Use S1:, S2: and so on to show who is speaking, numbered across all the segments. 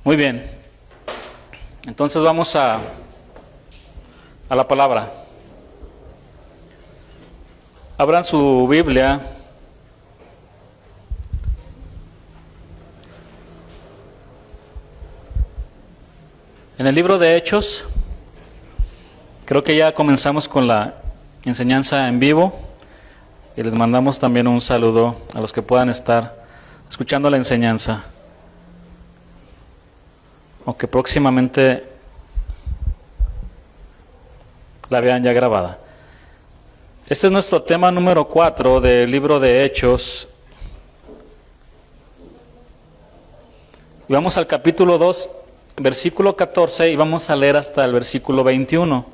S1: Muy bien. Entonces vamos a la palabra. Abran su Biblia en el libro de Hechos. Creo que ya comenzamos con la enseñanza en vivo y les mandamos también un saludo a los que puedan estar escuchando la enseñanza o que próximamente la vean ya grabada. Este es nuestro tema número 4 del libro de Hechos. Y vamos al capítulo 2, versículo 14, y vamos a leer hasta el versículo 21.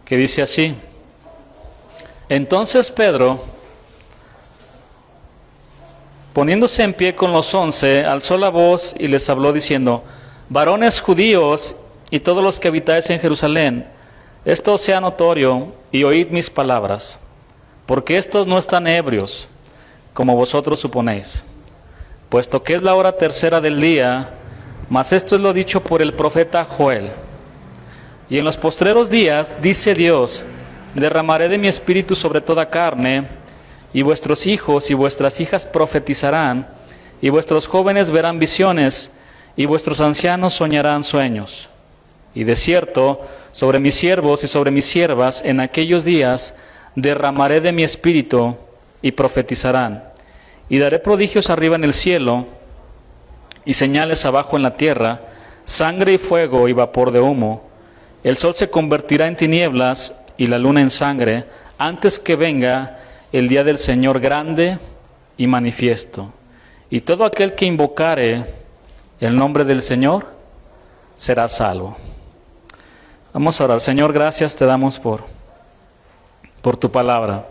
S1: Que dice así: Entonces Pedro, poniéndose en pie con los 11, alzó la voz y les habló diciendo: Varones judíos y todos los que habitáis en Jerusalén, esto sea notorio y oíd mis palabras, porque estos no están ebrios, como vosotros suponéis, puesto que es la hora tercera del día, mas esto es lo dicho por el profeta Joel. Y en los postreros días, dice Dios, derramaré de mi espíritu sobre toda carne, y vuestros hijos y vuestras hijas profetizarán, y vuestros jóvenes verán visiones, y vuestros ancianos soñarán sueños. Y de cierto, sobre mis siervos y sobre mis siervas, en aquellos días, derramaré de mi espíritu, y profetizarán. Y daré prodigios arriba en el cielo, y señales abajo en la tierra, sangre y fuego y vapor de humo. El sol se convertirá en tinieblas y la luna en sangre, antes que venga el día del Señor grande y manifiesto. Y todo aquel que invocare el nombre del Señor será salvo. Vamos a orar. Señor, gracias te damos por tu palabra,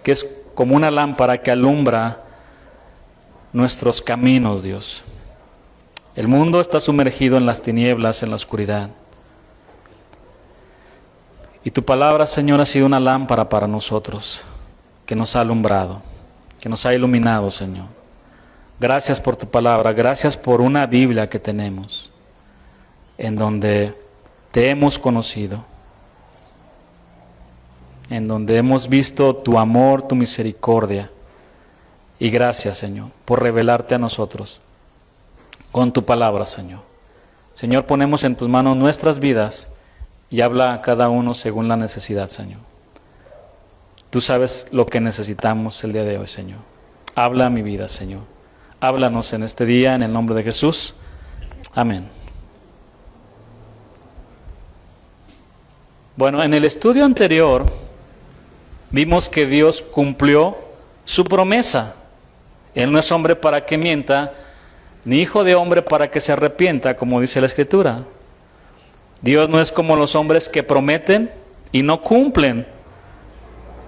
S1: que es como una lámpara que alumbra nuestros caminos, Dios. El mundo está sumergido en las tinieblas, en la oscuridad. Y tu palabra, Señor, ha sido una lámpara para nosotros, que nos ha alumbrado, que nos ha iluminado, Señor. Gracias por tu palabra, gracias por una Biblia que tenemos, en donde te hemos conocido, en donde hemos visto tu amor, tu misericordia. Y gracias, Señor, por revelarte a nosotros con tu palabra, Señor. Señor, ponemos en tus manos nuestras vidas y habla a cada uno según la necesidad, Señor. Tú sabes lo que necesitamos el día de hoy, Señor. Habla a mi vida, Señor. Háblanos en este día, en el nombre de Jesús. Amén. Bueno, en el estudio anterior vimos que Dios cumplió su promesa. Él no es hombre para que mienta, ni hijo de hombre para que se arrepienta, como dice la Escritura. Dios no es como los hombres que prometen y no cumplen.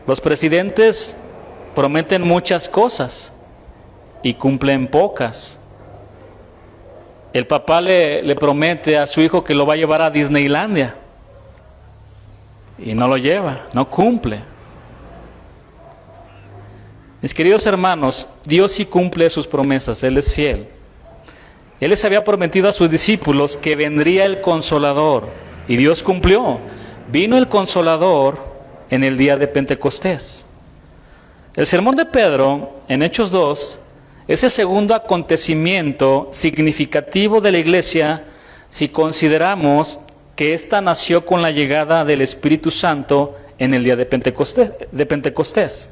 S1: Los presidentes prometen muchas cosas y cumplen pocas. El papá le promete a su hijo que lo va a llevar a Disneylandia y no lo lleva, no cumple. Mis queridos hermanos, Dios sí cumple sus promesas, Él es fiel. Él les había prometido a sus discípulos que vendría el Consolador, y Dios cumplió. Vino el Consolador en el día de Pentecostés. El sermón de Pedro, en Hechos 2, es el segundo acontecimiento significativo de la iglesia si consideramos que ésta nació con la llegada del Espíritu Santo en el día de Pentecostés.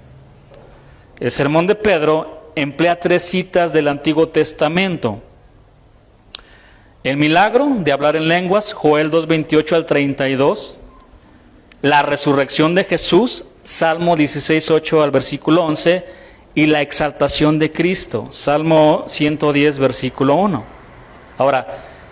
S1: El sermón de Pedro emplea 3 citas del Antiguo Testamento. El milagro de hablar en lenguas, Joel 2:28 al 32. La resurrección de Jesús, Salmo 16:8 al versículo 11. Y la exaltación de Cristo, Salmo 110, versículo 1. Ahora,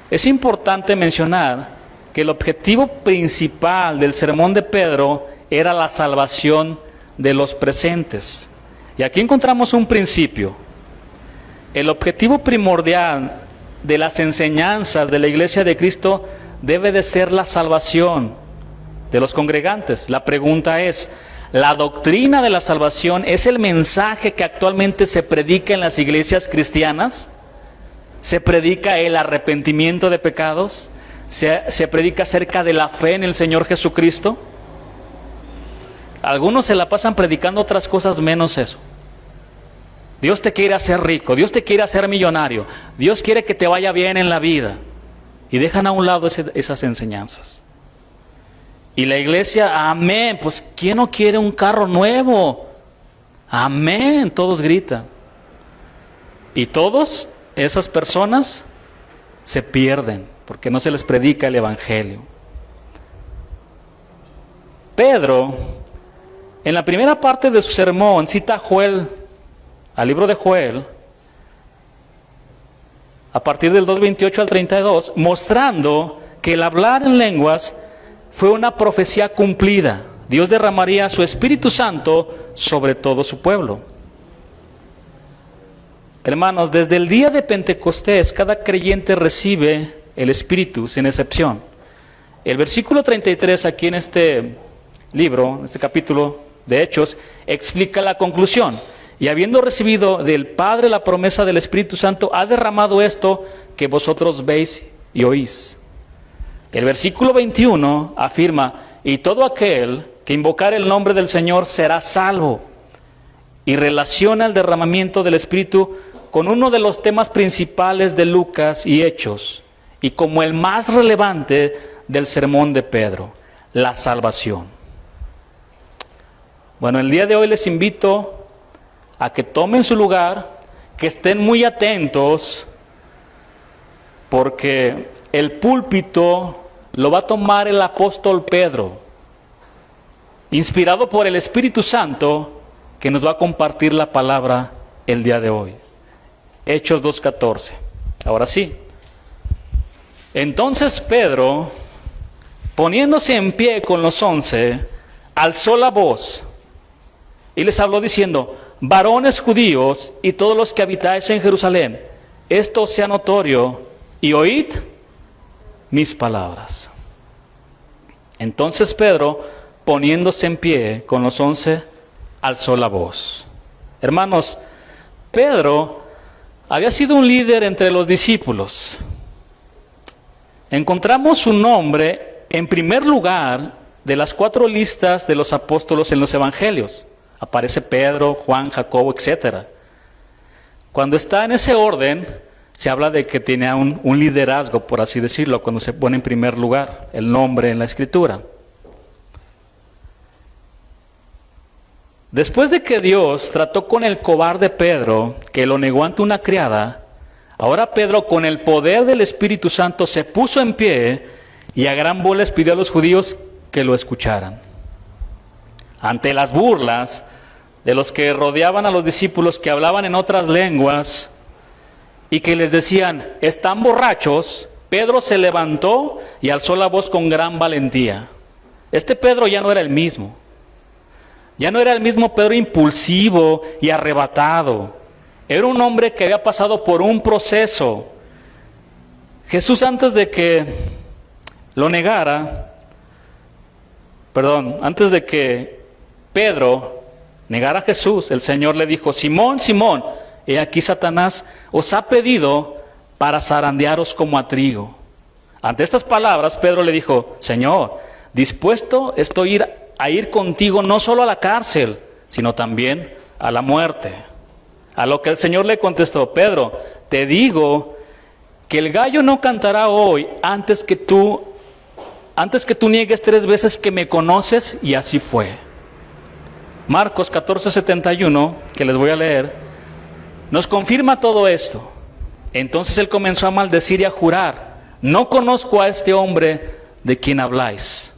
S1: es importante mencionar que el objetivo principal del sermón de Pedro era la salvación de los presentes. Y aquí encontramos un principio. El objetivo primordial de las enseñanzas de la Iglesia de Cristo debe de ser la salvación de los congregantes. La pregunta es, ¿la doctrina de la salvación es el mensaje que actualmente se predica en las iglesias cristianas? ¿Se predica el arrepentimiento de pecados? ¿Se predica acerca de la fe en el Señor Jesucristo? Algunos se la pasan predicando otras cosas menos eso. Dios te quiere hacer rico, Dios te quiere hacer millonario, Dios quiere que te vaya bien en la vida. Y dejan a un lado esas enseñanzas. Y la iglesia, amén, pues ¿quién no quiere un carro nuevo? Amén, todos gritan. Y todas esas personas se pierden porque no se les predica el evangelio. Pedro, en la primera parte de su sermón, cita a Joel, al libro de Joel, a partir del 2:28 al 32, mostrando que el hablar en lenguas fue una profecía cumplida. Dios derramaría su Espíritu Santo sobre todo su pueblo. Hermanos, desde el día de Pentecostés, cada creyente recibe el Espíritu, sin excepción. El versículo 33 aquí en este libro, en este capítulo de Hechos, explica la conclusión. Y habiendo recibido del Padre la promesa del Espíritu Santo, ha derramado esto que vosotros veis y oís. El versículo 21 afirma, y todo aquel que invocar el nombre del Señor será salvo. Y relaciona el derramamiento del Espíritu con uno de los temas principales de Lucas y Hechos, y como el más relevante del sermón de Pedro, la salvación. Bueno, el día de hoy les invito a que tomen su lugar, que estén muy atentos, porque el púlpito lo va a tomar el apóstol Pedro, inspirado por el Espíritu Santo, que nos va a compartir la palabra el día de hoy. Hechos 2:14. Ahora sí. Entonces Pedro, poniéndose en pie con los 11, alzó la voz y les habló diciendo: varones judíos y todos los que habitáis en Jerusalén, esto sea notorio y oíd mis palabras. Entonces Pedro, poniéndose en pie con los 11, alzó la voz. Hermanos, Pedro había sido un líder entre los discípulos. Encontramos su nombre en primer lugar de las 4 listas de los apóstolos en los evangelios. Aparece Pedro, Juan, Jacobo, etc. Cuando está en ese orden, se habla de que tenía un liderazgo, por así decirlo, cuando se pone en primer lugar el nombre en la Escritura. Después de que Dios trató con el cobarde Pedro, que lo negó ante una criada, ahora Pedro, con el poder del Espíritu Santo, se puso en pie y a gran voz les pidió a los judíos que lo escucharan. Ante las burlas de los que rodeaban a los discípulos, que hablaban en otras lenguas y que les decían: están borrachos, Pedro se levantó y alzó la voz con gran valentía. Este Pedro ya no era el mismo. Ya no era el mismo Pedro impulsivo y arrebatado. Era un hombre que había pasado por un proceso. Jesús, antes de que lo negara, antes de que Pedro negara a Jesús, el Señor le dijo: Simón, Simón, he aquí Satanás os ha pedido para zarandearos como a trigo. Ante estas palabras, Pedro le dijo: Señor, dispuesto estoy a ir contigo no solo a la cárcel, sino también a la muerte. A lo que el Señor le contestó: Pedro, te digo que el gallo no cantará hoy antes que tú niegues 3 veces que me conoces. Y así fue. Marcos 14:71, que les voy a leer, nos confirma todo esto. Entonces él comenzó a maldecir y a jurar: no conozco a este hombre de quien habláis.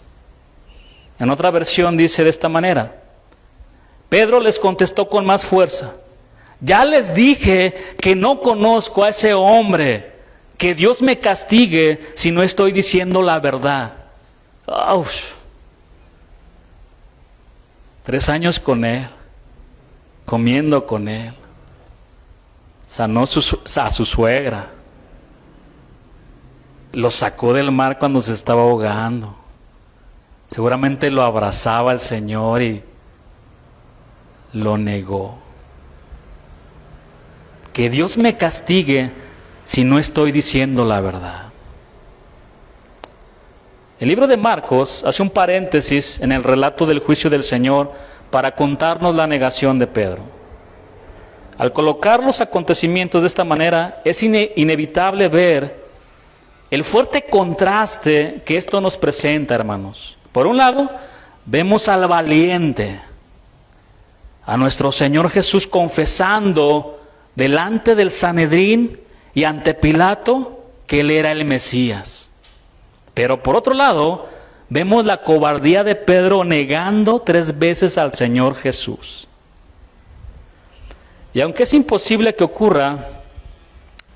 S1: En otra versión dice de esta manera: Pedro les contestó con más fuerza: ya les dije que no conozco a ese hombre, que Dios me castigue si no estoy diciendo la verdad. ¡Auch! 3 años con él, comiendo con él, sanó a su suegra, lo sacó del mar cuando se estaba ahogando, Seguramente lo abrazaba el Señor y lo negó. Que Dios me castigue si no estoy diciendo la verdad. El libro de Marcos hace un paréntesis en el relato del juicio del Señor para contarnos la negación de Pedro. Al colocar los acontecimientos de esta manera, es inevitable ver el fuerte contraste que esto nos presenta, hermanos. Por un lado, vemos al valiente, a nuestro Señor Jesús confesando delante del Sanedrín y ante Pilato que Él era el Mesías. Pero por otro lado, vemos la cobardía de Pedro negando 3 veces al Señor Jesús. Y aunque es imposible que ocurra,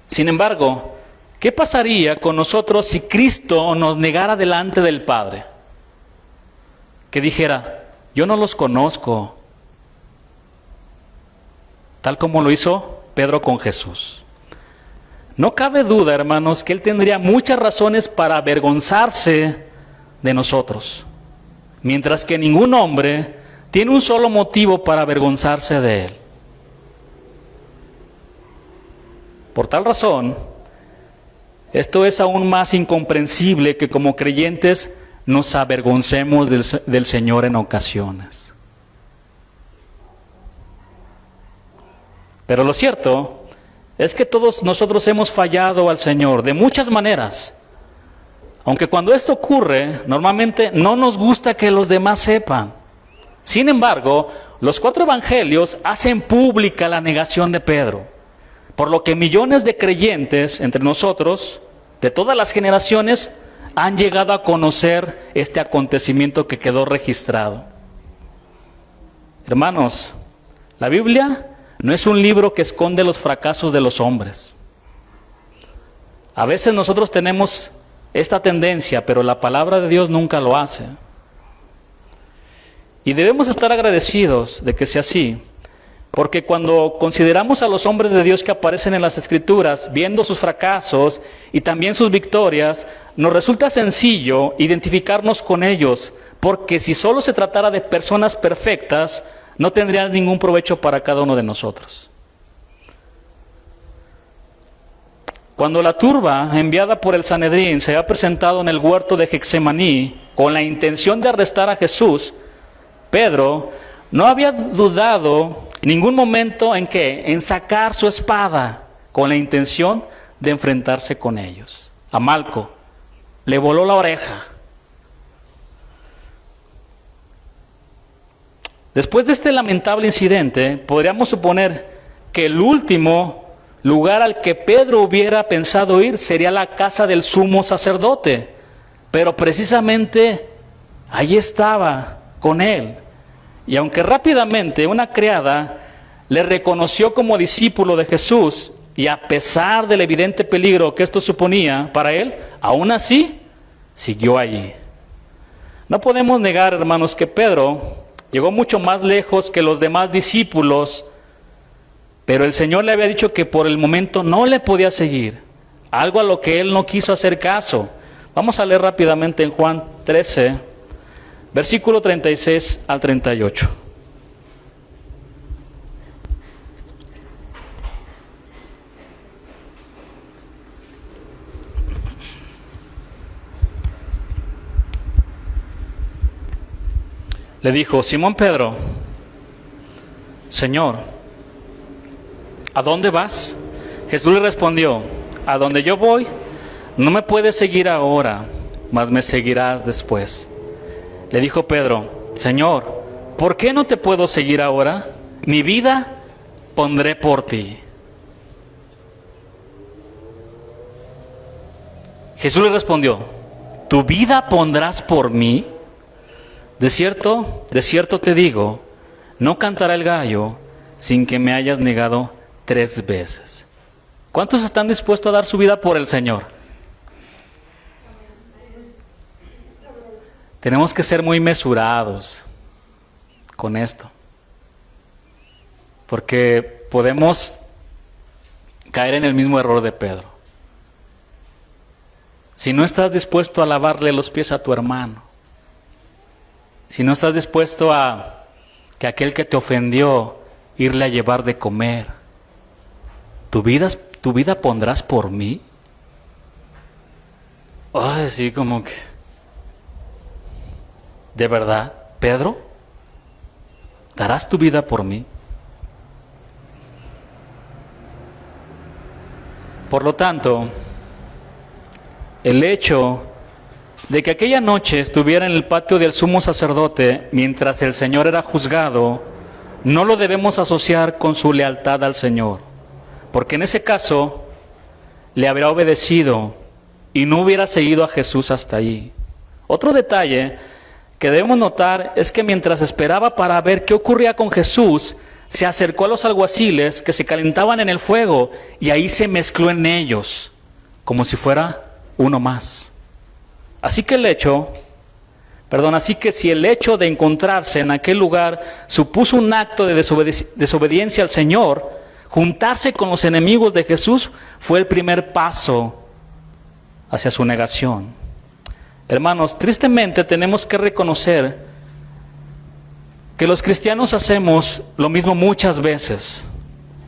S1: sin embargo, ¿qué pasaría con nosotros si Cristo nos negara delante del Padre? Que dijera, yo no los conozco, tal como lo hizo Pedro con Jesús. No cabe duda, hermanos, que Él tendría muchas razones para avergonzarse de nosotros, mientras que ningún hombre tiene un solo motivo para avergonzarse de Él. Por tal razón, esto es aún más incomprensible que como creyentes nos avergoncemos del Señor en ocasiones. Pero lo cierto es que todos nosotros hemos fallado al Señor de muchas maneras. Aunque cuando esto ocurre, normalmente no nos gusta que los demás sepan. Sin embargo, los 4 evangelios hacen pública la negación de Pedro, por lo que millones de creyentes entre nosotros, de todas las generaciones, han llegado a conocer este acontecimiento que quedó registrado. Hermanos, la Biblia no es un libro que esconde los fracasos de los hombres. A veces nosotros tenemos esta tendencia, pero la palabra de Dios nunca lo hace. Y debemos estar agradecidos de que sea así, porque cuando consideramos a los hombres de Dios que aparecen en las Escrituras, viendo sus fracasos y también sus victorias, nos resulta sencillo identificarnos con ellos, porque si solo se tratara de personas perfectas, no tendrían ningún provecho para cada uno de nosotros. Cuando la turba enviada por el Sanedrín se ha presentado en el huerto de Getsemaní con la intención de arrestar a Jesús, Pedro no había dudado en ningún momento en sacar su espada con la intención de enfrentarse con ellos. A Malco le voló la oreja. Después de este lamentable incidente, podríamos suponer que el último lugar al que Pedro hubiera pensado ir sería la casa del sumo sacerdote. Pero precisamente allí estaba con él. Y aunque rápidamente una criada le reconoció como discípulo de Jesús, y a pesar del evidente peligro que esto suponía para él, aún así siguió allí. No podemos negar, hermanos, que Pedro llegó mucho más lejos que los demás discípulos, pero el Señor le había dicho que por el momento no le podía seguir, algo a lo que él no quiso hacer caso. Vamos a leer rápidamente en Juan 13, versículo 36 al 38. Le dijo: Simón Pedro, Señor, ¿a dónde vas? Jesús le respondió: a donde yo voy, no me puedes seguir ahora, mas me seguirás después. Le dijo Pedro: Señor, ¿por qué no te puedo seguir ahora? Mi vida pondré por ti. Jesús le respondió: ¿tu vida pondrás por mí? De cierto te digo, no cantará el gallo sin que me hayas negado 3 veces. ¿Cuántos están dispuestos a dar su vida por el Señor? Tenemos que ser muy mesurados con esto, porque podemos caer en el mismo error de Pedro. Si no estás dispuesto a lavarle los pies a tu hermano, si no estás dispuesto a que aquel que te ofendió, irle a llevar de comer, ¿tu vida pondrás por mí? Ay, sí, como que... ¿De verdad, Pedro? ¿Darás tu vida por mí? Por lo tanto, el hecho de que aquella noche estuviera en el patio del sumo sacerdote mientras el Señor era juzgado, no lo debemos asociar con su lealtad al Señor, porque en ese caso le habría obedecido y no hubiera seguido a Jesús hasta allí. Otro detalle que debemos notar es que mientras esperaba para ver qué ocurría con Jesús, se acercó a los alguaciles que se calentaban en el fuego y ahí se mezcló en ellos, como si fuera uno más. Así que si el hecho de encontrarse en aquel lugar supuso un acto de desobediencia al Señor, juntarse con los enemigos de Jesús fue el primer paso hacia su negación. Hermanos, tristemente tenemos que reconocer que los cristianos hacemos lo mismo muchas veces.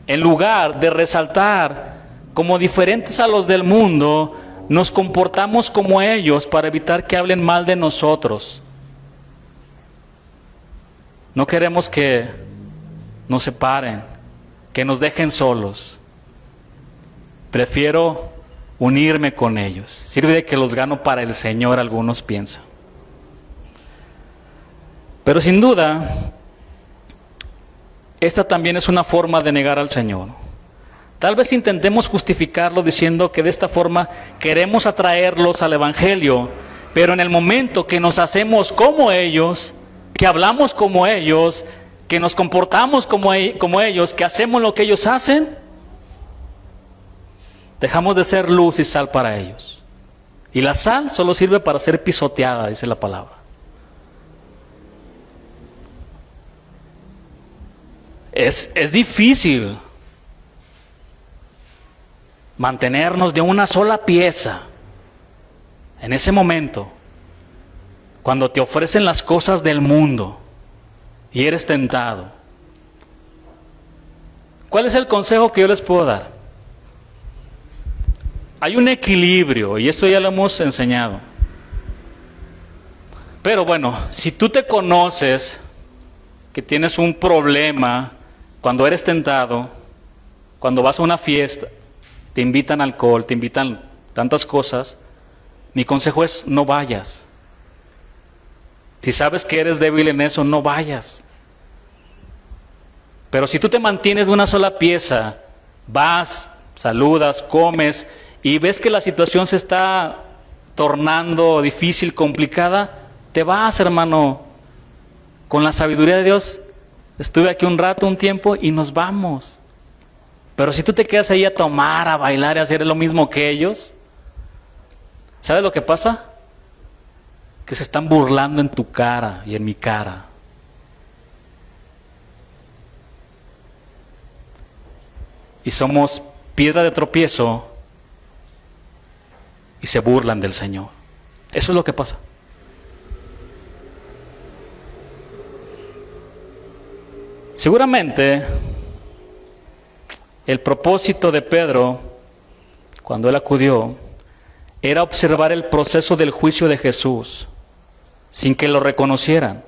S1: En lugar de resaltar como diferentes a los del mundo, nos comportamos como ellos para evitar que hablen mal de nosotros. No queremos que nos separen, que nos dejen solos. Prefiero unirme con ellos. Sirve de que los gano para el Señor, algunos piensan. Pero sin duda, esta también es una forma de negar al Señor. Tal vez intentemos justificarlo diciendo que de esta forma queremos atraerlos al Evangelio, pero en el momento que nos hacemos como ellos, que hablamos como ellos, que nos comportamos como ellos, que hacemos lo que ellos hacen, dejamos de ser luz y sal para ellos. Y la sal solo sirve para ser pisoteada, dice la palabra. Es difícil mantenernos de una sola pieza en ese momento, cuando te ofrecen las cosas del mundo y eres tentado. ¿Cuál es el consejo que yo les puedo dar? Hay un equilibrio, y eso ya lo hemos enseñado. Pero bueno, si tú te conoces que tienes un problema cuando eres tentado, cuando vas a una fiesta, te invitan alcohol, te invitan tantas cosas, mi consejo es no vayas. Si sabes que eres débil en eso, no vayas. Pero si tú te mantienes de una sola pieza, vas, saludas, comes, y ves que la situación se está tornando difícil, complicada, te vas, hermano. Con la sabiduría de Dios, estuve aquí un rato, un tiempo, y nos vamos. Pero si tú te quedas ahí a tomar, a bailar y a hacer lo mismo que ellos, ¿sabes lo que pasa? Que se están burlando en tu cara y en mi cara. Y somos piedra de tropiezo y se burlan del Señor. Eso es lo que pasa. Seguramente el propósito de Pedro, cuando él acudió, era observar el proceso del juicio de Jesús, sin que lo reconocieran.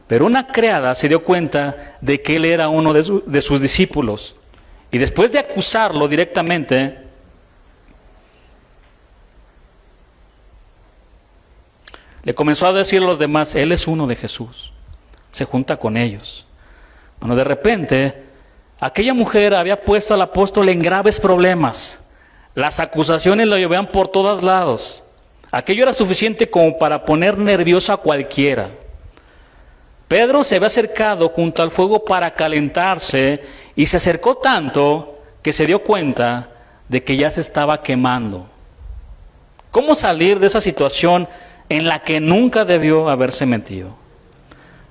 S1: Pero una criada se dio cuenta de que él era uno de sus discípulos. Y después de acusarlo directamente, le comenzó a decir a los demás, él es uno de Jesús. Se junta con ellos. Bueno, de repente, aquella mujer había puesto al apóstol en graves problemas. Las acusaciones lo llevaban por todos lados. Aquello era suficiente como para poner nervioso a cualquiera. Pedro se había acercado junto al fuego para calentarse y se acercó tanto que se dio cuenta de que ya se estaba quemando. ¿Cómo salir de esa situación en la que nunca debió haberse metido?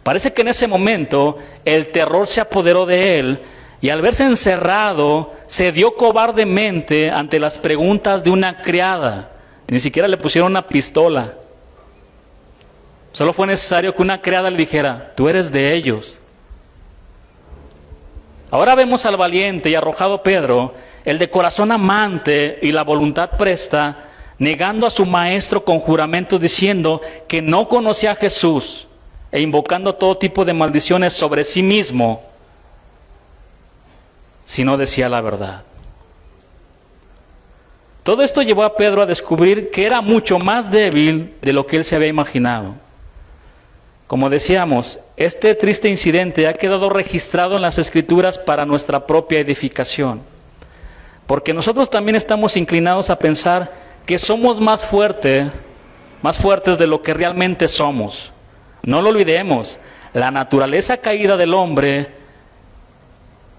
S1: Parece que en ese momento el terror se apoderó de él y al verse encerrado cedió cobardemente ante las preguntas de una criada. Ni siquiera le pusieron una pistola. Solo fue necesario que una criada le dijera, tú eres de ellos. Ahora vemos al valiente y arrojado Pedro, el de corazón amante y la voluntad presta, negando a su maestro con juramentos diciendo que no conocía a Jesús e invocando todo tipo de maldiciones sobre sí mismo, si no decía la verdad. Todo esto llevó a Pedro a descubrir que era mucho más débil de lo que él se había imaginado. Como decíamos, este triste incidente ha quedado registrado en las Escrituras para nuestra propia edificación. Porque nosotros también estamos inclinados a pensar que somos más fuertes de lo que realmente somos. No lo olvidemos, la naturaleza caída del hombre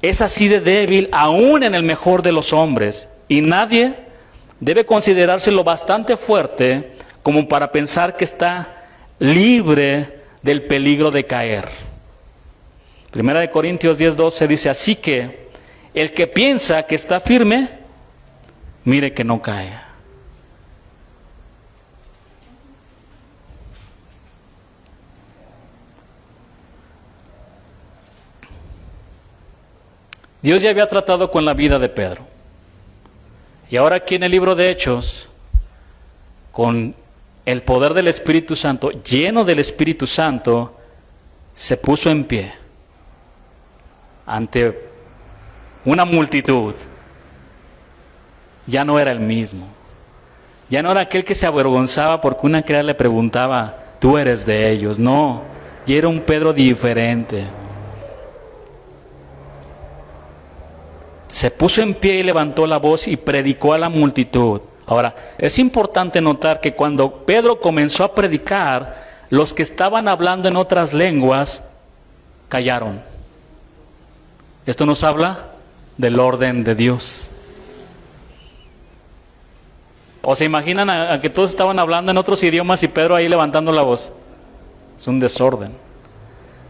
S1: es así de débil aún en el mejor de los hombres. Y nadie debe considerarse lo bastante fuerte como para pensar que está libre del peligro de caer. Primera de Corintios 10:12 dice, así que el que piensa que está firme, mire que no caiga. Dios ya había tratado con la vida de Pedro. Y ahora aquí en el libro de Hechos, con el poder del Espíritu Santo, lleno del Espíritu Santo, se puso en pie ante una multitud. Ya no era el mismo. Ya no era aquel que se avergonzaba porque una criada le preguntaba, tú eres de ellos. No, ya era un Pedro diferente. Se puso en pie y levantó la voz y predicó a la multitud. Ahora, es importante notar que cuando Pedro comenzó a predicar, los que estaban hablando en otras lenguas callaron. Esto nos habla del orden de Dios. ¿O se imaginan a que todos estaban hablando en otros idiomas y Pedro ahí levantando la voz? Es un desorden.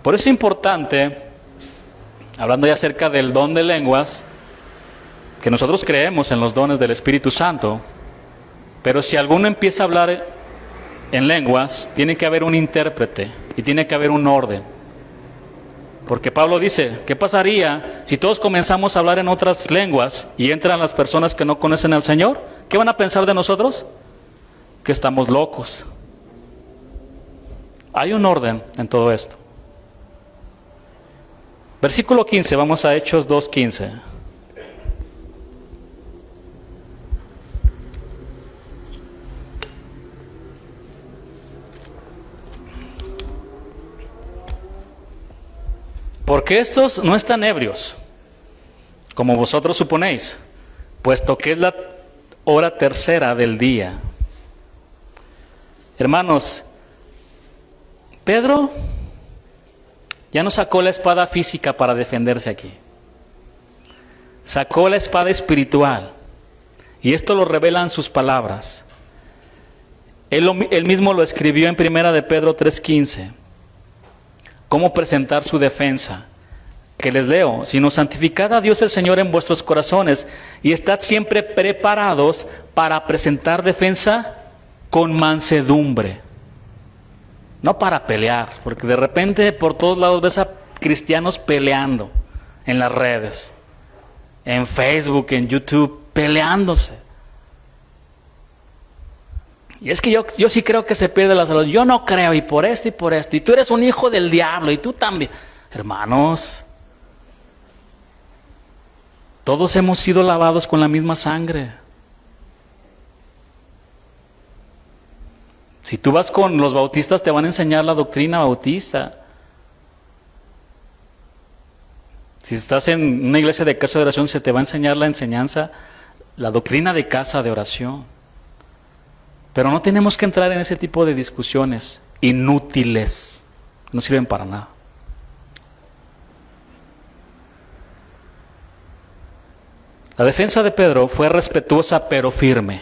S1: Por eso es importante, hablando ya acerca del don de lenguas, que nosotros creemos en los dones del Espíritu Santo, pero si alguno empieza a hablar en lenguas, tiene que haber un intérprete y tiene que haber un orden. Porque Pablo dice, ¿qué pasaría si todos comenzamos a hablar en otras lenguas y entran las personas que no conocen al Señor? ¿Qué van a pensar de nosotros? Que estamos locos. Hay un orden en todo esto. Versículo 15, vamos a Hechos 2:15. Porque estos no están ebrios, como vosotros suponéis, puesto que es la hora tercera del día. Hermanos, Pedro ya no sacó la espada física para defenderse aquí. Sacó la espada espiritual. Y esto lo revelan sus palabras. Él mismo lo escribió en 1 de Pedro 3:15. ¿Cómo presentar su defensa? Que les leo, sino santificad a Dios el Señor en vuestros corazones y estad siempre preparados para presentar defensa con mansedumbre. No para pelear, porque de repente por todos lados ves a cristianos peleando en las redes, en Facebook, en YouTube, peleándose. Y es que yo sí creo que se pierde la salud. Yo no creo, y por esto y por esto. Y tú eres un hijo del diablo, y tú también. Hermanos, todos hemos sido lavados con la misma sangre. Si tú vas con los bautistas, te van a enseñar la doctrina bautista. Si estás en una iglesia de casa de oración, se te va a enseñar la enseñanza, la doctrina de casa de oración. Pero no tenemos que entrar en ese tipo de discusiones inútiles, no sirven para nada. La defensa de Pedro fue respetuosa pero firme.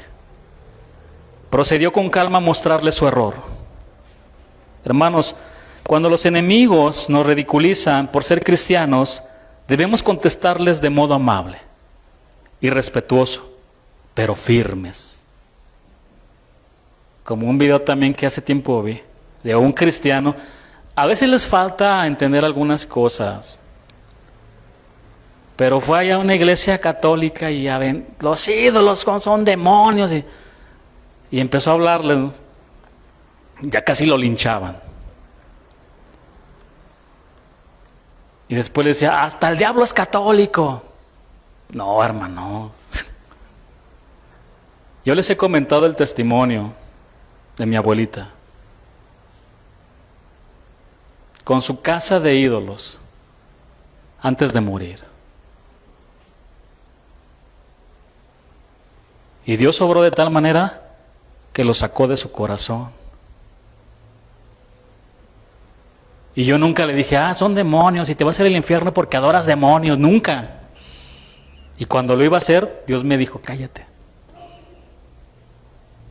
S1: Procedió con calma a mostrarle su error. Hermanos, cuando los enemigos nos ridiculizan por ser cristianos, debemos contestarles de modo amable y respetuoso, pero firmes. Como un video también que hace tiempo vi, de un cristiano, a veces les falta entender algunas cosas. Pero fue allá a una iglesia católica y ya ven, los ídolos son demonios. Y empezó a hablarles, ya casi lo linchaban. Y después le decía, hasta el diablo es católico. No, hermanos. Yo les he comentado el testimonio de mi abuelita. Con su casa de ídolos, antes de morir. Y Dios obró de tal manera que lo sacó de su corazón. Y yo nunca le dije, son demonios y te vas a ir al infierno porque adoras demonios. Nunca. Y cuando lo iba a hacer, Dios me dijo, cállate.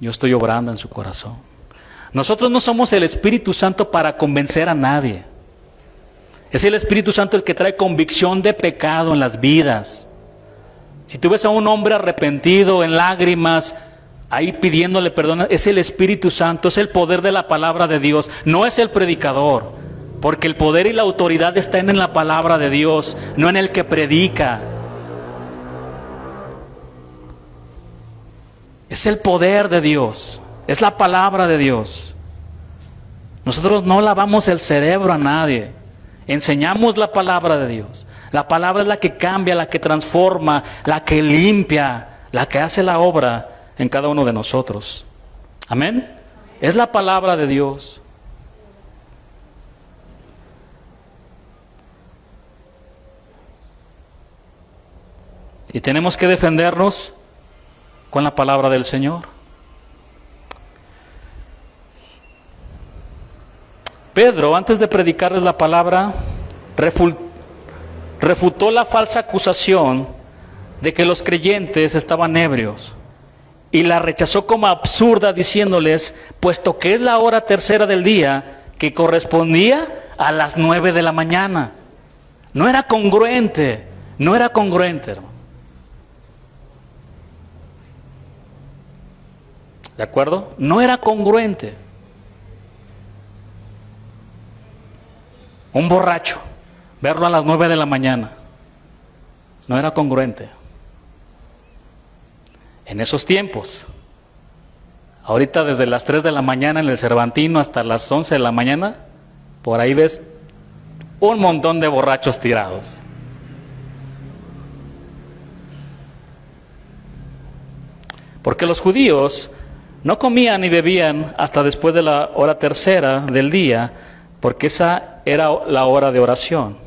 S1: Yo estoy obrando en su corazón. Nosotros no somos el Espíritu Santo para convencer a nadie. Es el Espíritu Santo el que trae convicción de pecado en las vidas. Si tú ves a un hombre arrepentido, en lágrimas, ahí pidiéndole perdón, es el Espíritu Santo, es el poder de la palabra de Dios, no es el predicador, porque el poder y la autoridad están en la palabra de Dios, no en el que predica. Es el poder de Dios, es la palabra de Dios. Nosotros no lavamos el cerebro a nadie, enseñamos la palabra de Dios. La palabra es la que cambia, la que transforma, la que limpia, la que hace la obra en cada uno de nosotros. Amén. Es la palabra de Dios. Y tenemos que defendernos con la palabra del Señor. Pedro, antes de predicarles la palabra, refutó la falsa acusación de que los creyentes estaban ebrios y la rechazó como absurda, diciéndoles, puesto que es la hora tercera del día, que correspondía a las 9 de la mañana. No era congruente, hermano. ¿De acuerdo? No era congruente. Un borracho, verlo a las 9 de la mañana, no era congruente. En esos tiempos, ahorita desde las 3 de la mañana en el Cervantino hasta las 11 de la mañana, por ahí ves un montón de borrachos tirados. Porque los judíos no comían ni bebían hasta después de la hora tercera del día, porque esa era la hora de oración.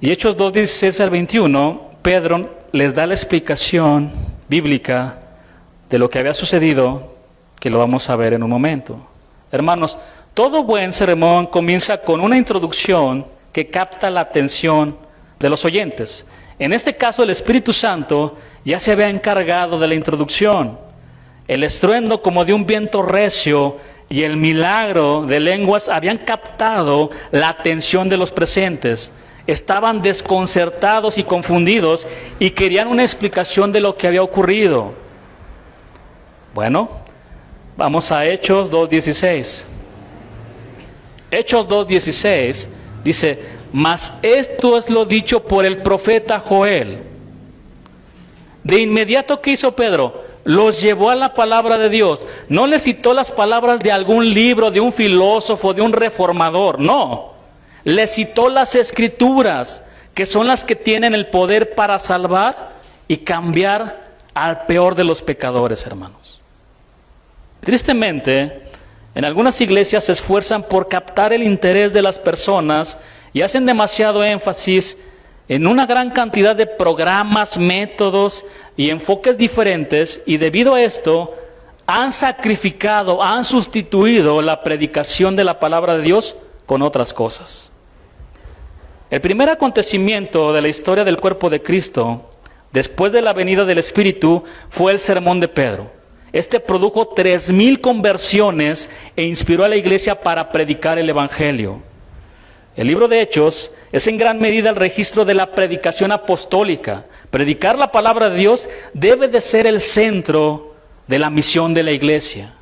S1: Y Hechos 2:16 al 21, Pedro les da la explicación bíblica de lo que había sucedido, que lo vamos a ver en un momento. Hermanos, todo buen sermón comienza con una introducción que capta la atención de los oyentes. En este caso, el Espíritu Santo ya se había encargado de la introducción. El estruendo como de un viento recio y el milagro de lenguas habían captado la atención de los presentes. Estaban desconcertados y confundidos y querían una explicación de lo que había ocurrido. Bueno, vamos a Hechos 2:16. Hechos 2:16 dice, mas esto es lo dicho por el profeta Joel. De inmediato, ¿qué hizo Pedro? Los llevó a la palabra de Dios. No le citó las palabras de algún libro, de un filósofo, de un reformador. No. Le citó las escrituras, que son las que tienen el poder para salvar y cambiar al peor de los pecadores, hermanos. Tristemente, en algunas iglesias se esfuerzan por captar el interés de las personas y hacen demasiado énfasis en una gran cantidad de programas, métodos y enfoques diferentes, y debido a esto han sacrificado, han sustituido la predicación de la palabra de Dios con otras cosas. El primer acontecimiento de la historia del cuerpo de Cristo, después de la venida del Espíritu, fue el sermón de Pedro. Este produjo 3,000 conversiones e inspiró a la iglesia para predicar el Evangelio. El libro de Hechos es en gran medida el registro de la predicación apostólica. Predicar la palabra de Dios debe de ser el centro de la misión de la iglesia.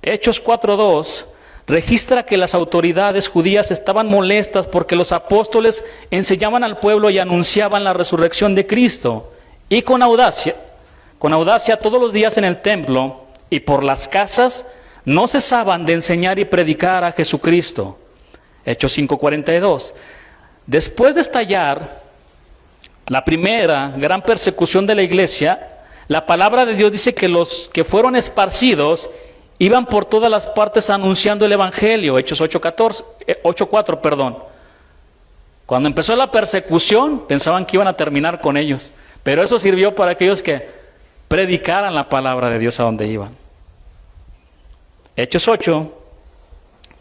S1: Hechos 4:2 registra que las autoridades judías estaban molestas porque los apóstoles enseñaban al pueblo y anunciaban la resurrección de Cristo. Y con audacia todos los días en el templo y por las casas no cesaban de enseñar y predicar a Jesucristo. Hechos 5:42. Después de estallar la primera gran persecución de la iglesia, la palabra de Dios dice que los que fueron esparcidos iban por todas las partes anunciando el evangelio. Hechos 8:4, perdón. Cuando empezó la persecución, pensaban que iban a terminar con ellos, pero eso sirvió para aquellos que predicaran la palabra de Dios a donde iban. Hechos 8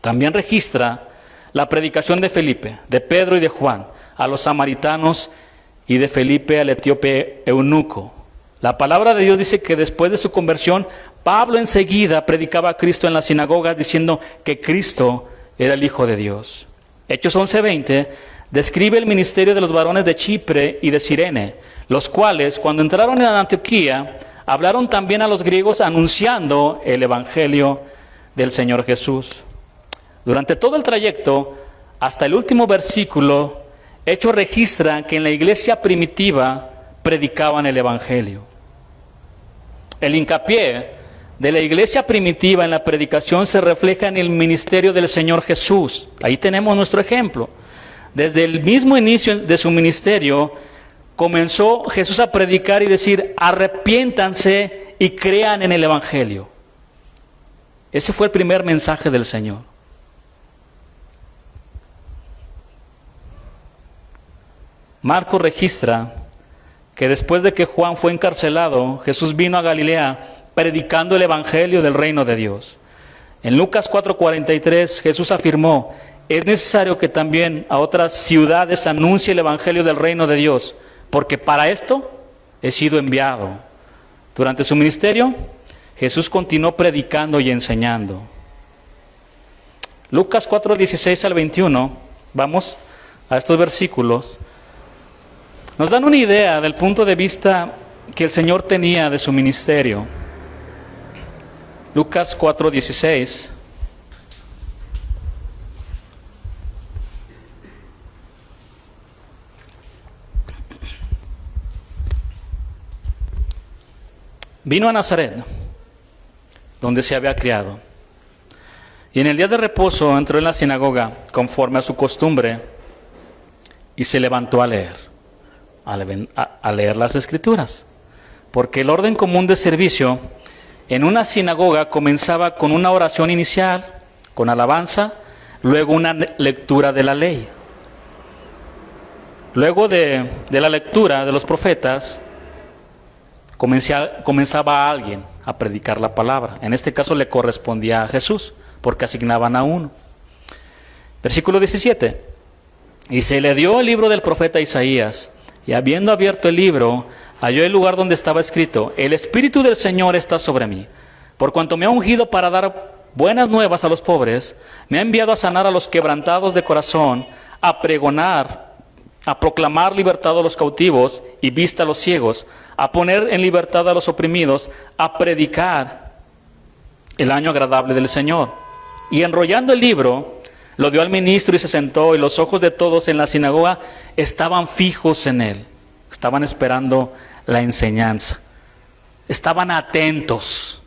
S1: también registra la predicación de Felipe, de Pedro y de Juan a los samaritanos y de Felipe al etíope eunuco. La palabra de Dios dice que después de su conversión, Pablo enseguida predicaba a Cristo en las sinagogas diciendo que Cristo era el Hijo de Dios. Hechos 11:20 describe el ministerio de los varones de Chipre y de Cirene, los cuales cuando entraron en Antioquía hablaron también a los griegos anunciando el evangelio del Señor Jesús. Durante todo el trayecto, hasta el último versículo, Hechos registra que en la iglesia primitiva predicaban el evangelio. El hincapié de la iglesia primitiva en la predicación se refleja en el ministerio del Señor Jesús. Ahí tenemos nuestro ejemplo. Desde el mismo inicio de su ministerio, comenzó Jesús a predicar y decir: arrepiéntanse y crean en el evangelio. Ese fue el primer mensaje del Señor. Marcos registra que después de que Juan fue encarcelado, Jesús vino a Galilea predicando el evangelio del reino de Dios. En Lucas 4:43 Jesús afirmó: es necesario que también a otras ciudades anuncie el evangelio del reino de Dios, porque para esto he sido enviado. Durante su ministerio, Jesús continuó predicando y enseñando. Lucas 4:16 al 21, vamos a estos versículos, nos dan una idea del punto de vista que el Señor tenía de su ministerio. Lucas 4:16. Vino a Nazaret, donde se había criado, y en el día de reposo entró en la sinagoga conforme a su costumbre y se levantó a leer las escrituras, porque el orden común de servicio en una sinagoga comenzaba con una oración inicial, con alabanza, luego una lectura de la ley. Luego de la lectura de los profetas, comenzaba alguien a predicar la palabra. En este caso le correspondía a Jesús, porque asignaban a uno. Versículo 17. Y se le dio el libro del profeta Isaías, y habiendo abierto el libro, halló el lugar donde estaba escrito: el Espíritu del Señor está sobre mí, por cuanto me ha ungido para dar buenas nuevas a los pobres, me ha enviado a sanar a los quebrantados de corazón, a pregonar, a proclamar libertad a los cautivos y vista a los ciegos, a poner en libertad a los oprimidos, a predicar el año agradable del Señor. Y enrollando el libro, lo dio al ministro y se sentó, y los ojos de todos en la sinagoga estaban fijos en él. Estaban esperando la enseñanza. Estaban atentos.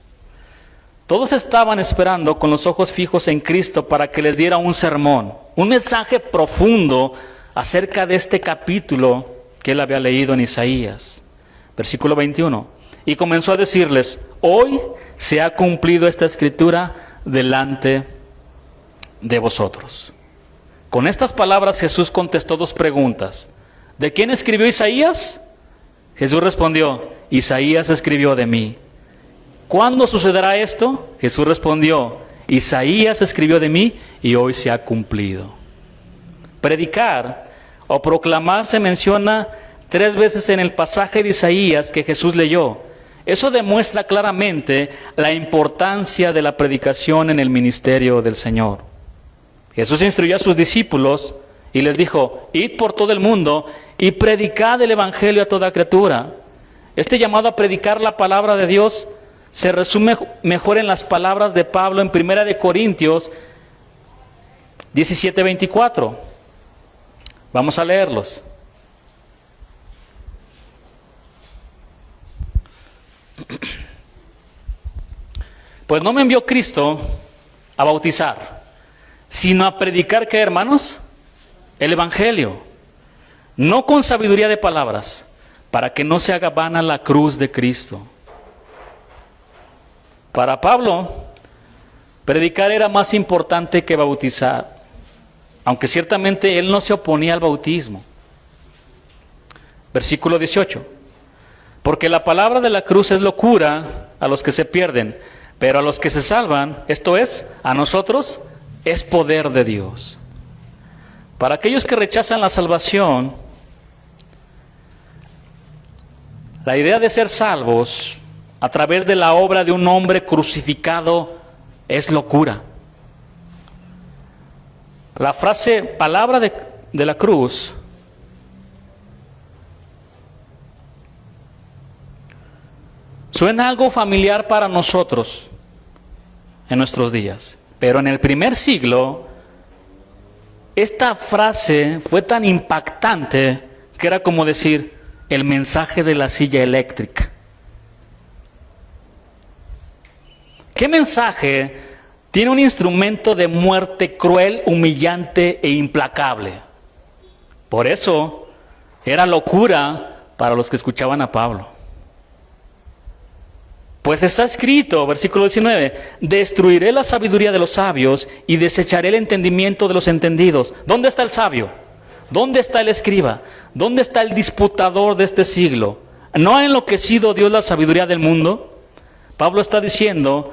S1: Todos estaban esperando con los ojos fijos en Cristo para que les diera un sermón, un mensaje profundo acerca de este capítulo que él había leído en Isaías. Versículo 21. Y comenzó a decirles: hoy se ha cumplido esta escritura delante de vosotros. Con estas palabras Jesús contestó dos preguntas. ¿De quién escribió Isaías? Jesús respondió: Isaías escribió de mí. ¿Cuándo sucederá esto? Jesús respondió: Isaías escribió de mí y hoy se ha cumplido. Predicar o proclamar se menciona 3 veces en el pasaje de Isaías que Jesús leyó. Eso demuestra claramente la importancia de la predicación en el ministerio del Señor. Jesús instruyó a sus discípulos y les dijo: id por todo el mundo y predicad el evangelio a toda criatura. Este llamado a predicar la palabra de Dios se resume mejor en las palabras de Pablo en 1 de Corintios 17:24. Vamos a leerlos. Pues no me envió Cristo a bautizar, sino a predicar, ¿qué, hermanos? El Evangelio, no con sabiduría de palabras, para que no se haga vana la cruz de Cristo. Para Pablo, predicar era más importante que bautizar, aunque ciertamente él no se oponía al bautismo. Versículo 18. Porque la palabra de la cruz es locura a los que se pierden, pero a los que se salvan, esto es, a nosotros, es poder de Dios. Para aquellos que rechazan la salvación, la idea de ser salvos a través de la obra de un hombre crucificado es locura. La frase palabra de la cruz suena algo familiar para nosotros en nuestros días, pero en el primer siglo esta frase fue tan impactante que era como decir el mensaje de la silla eléctrica. ¿Qué mensaje tiene un instrumento de muerte cruel, humillante e implacable? Por eso era locura para los que escuchaban a Pablo. Pues está escrito, versículo 19, destruiré la sabiduría de los sabios y desecharé el entendimiento de los entendidos. ¿Dónde está el sabio? ¿Dónde está el escriba? ¿Dónde está el disputador de este siglo? ¿No ha enloquecido Dios la sabiduría del mundo? Pablo está diciendo,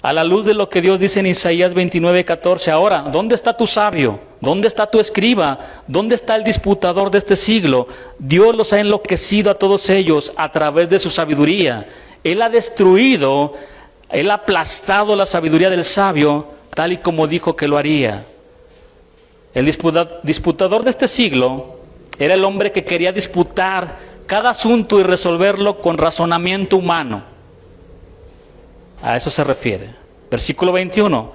S1: a la luz de lo que Dios dice en Isaías 29:14, ahora, ¿dónde está tu sabio? ¿Dónde está tu escriba? ¿Dónde está el disputador de este siglo? Dios los ha enloquecido a todos ellos a través de su sabiduría. Él ha destruido, Él ha aplastado la sabiduría del sabio, tal y como dijo que lo haría. El disputador de este siglo era el hombre que quería disputar cada asunto y resolverlo con razonamiento humano. A eso se refiere. Versículo 21.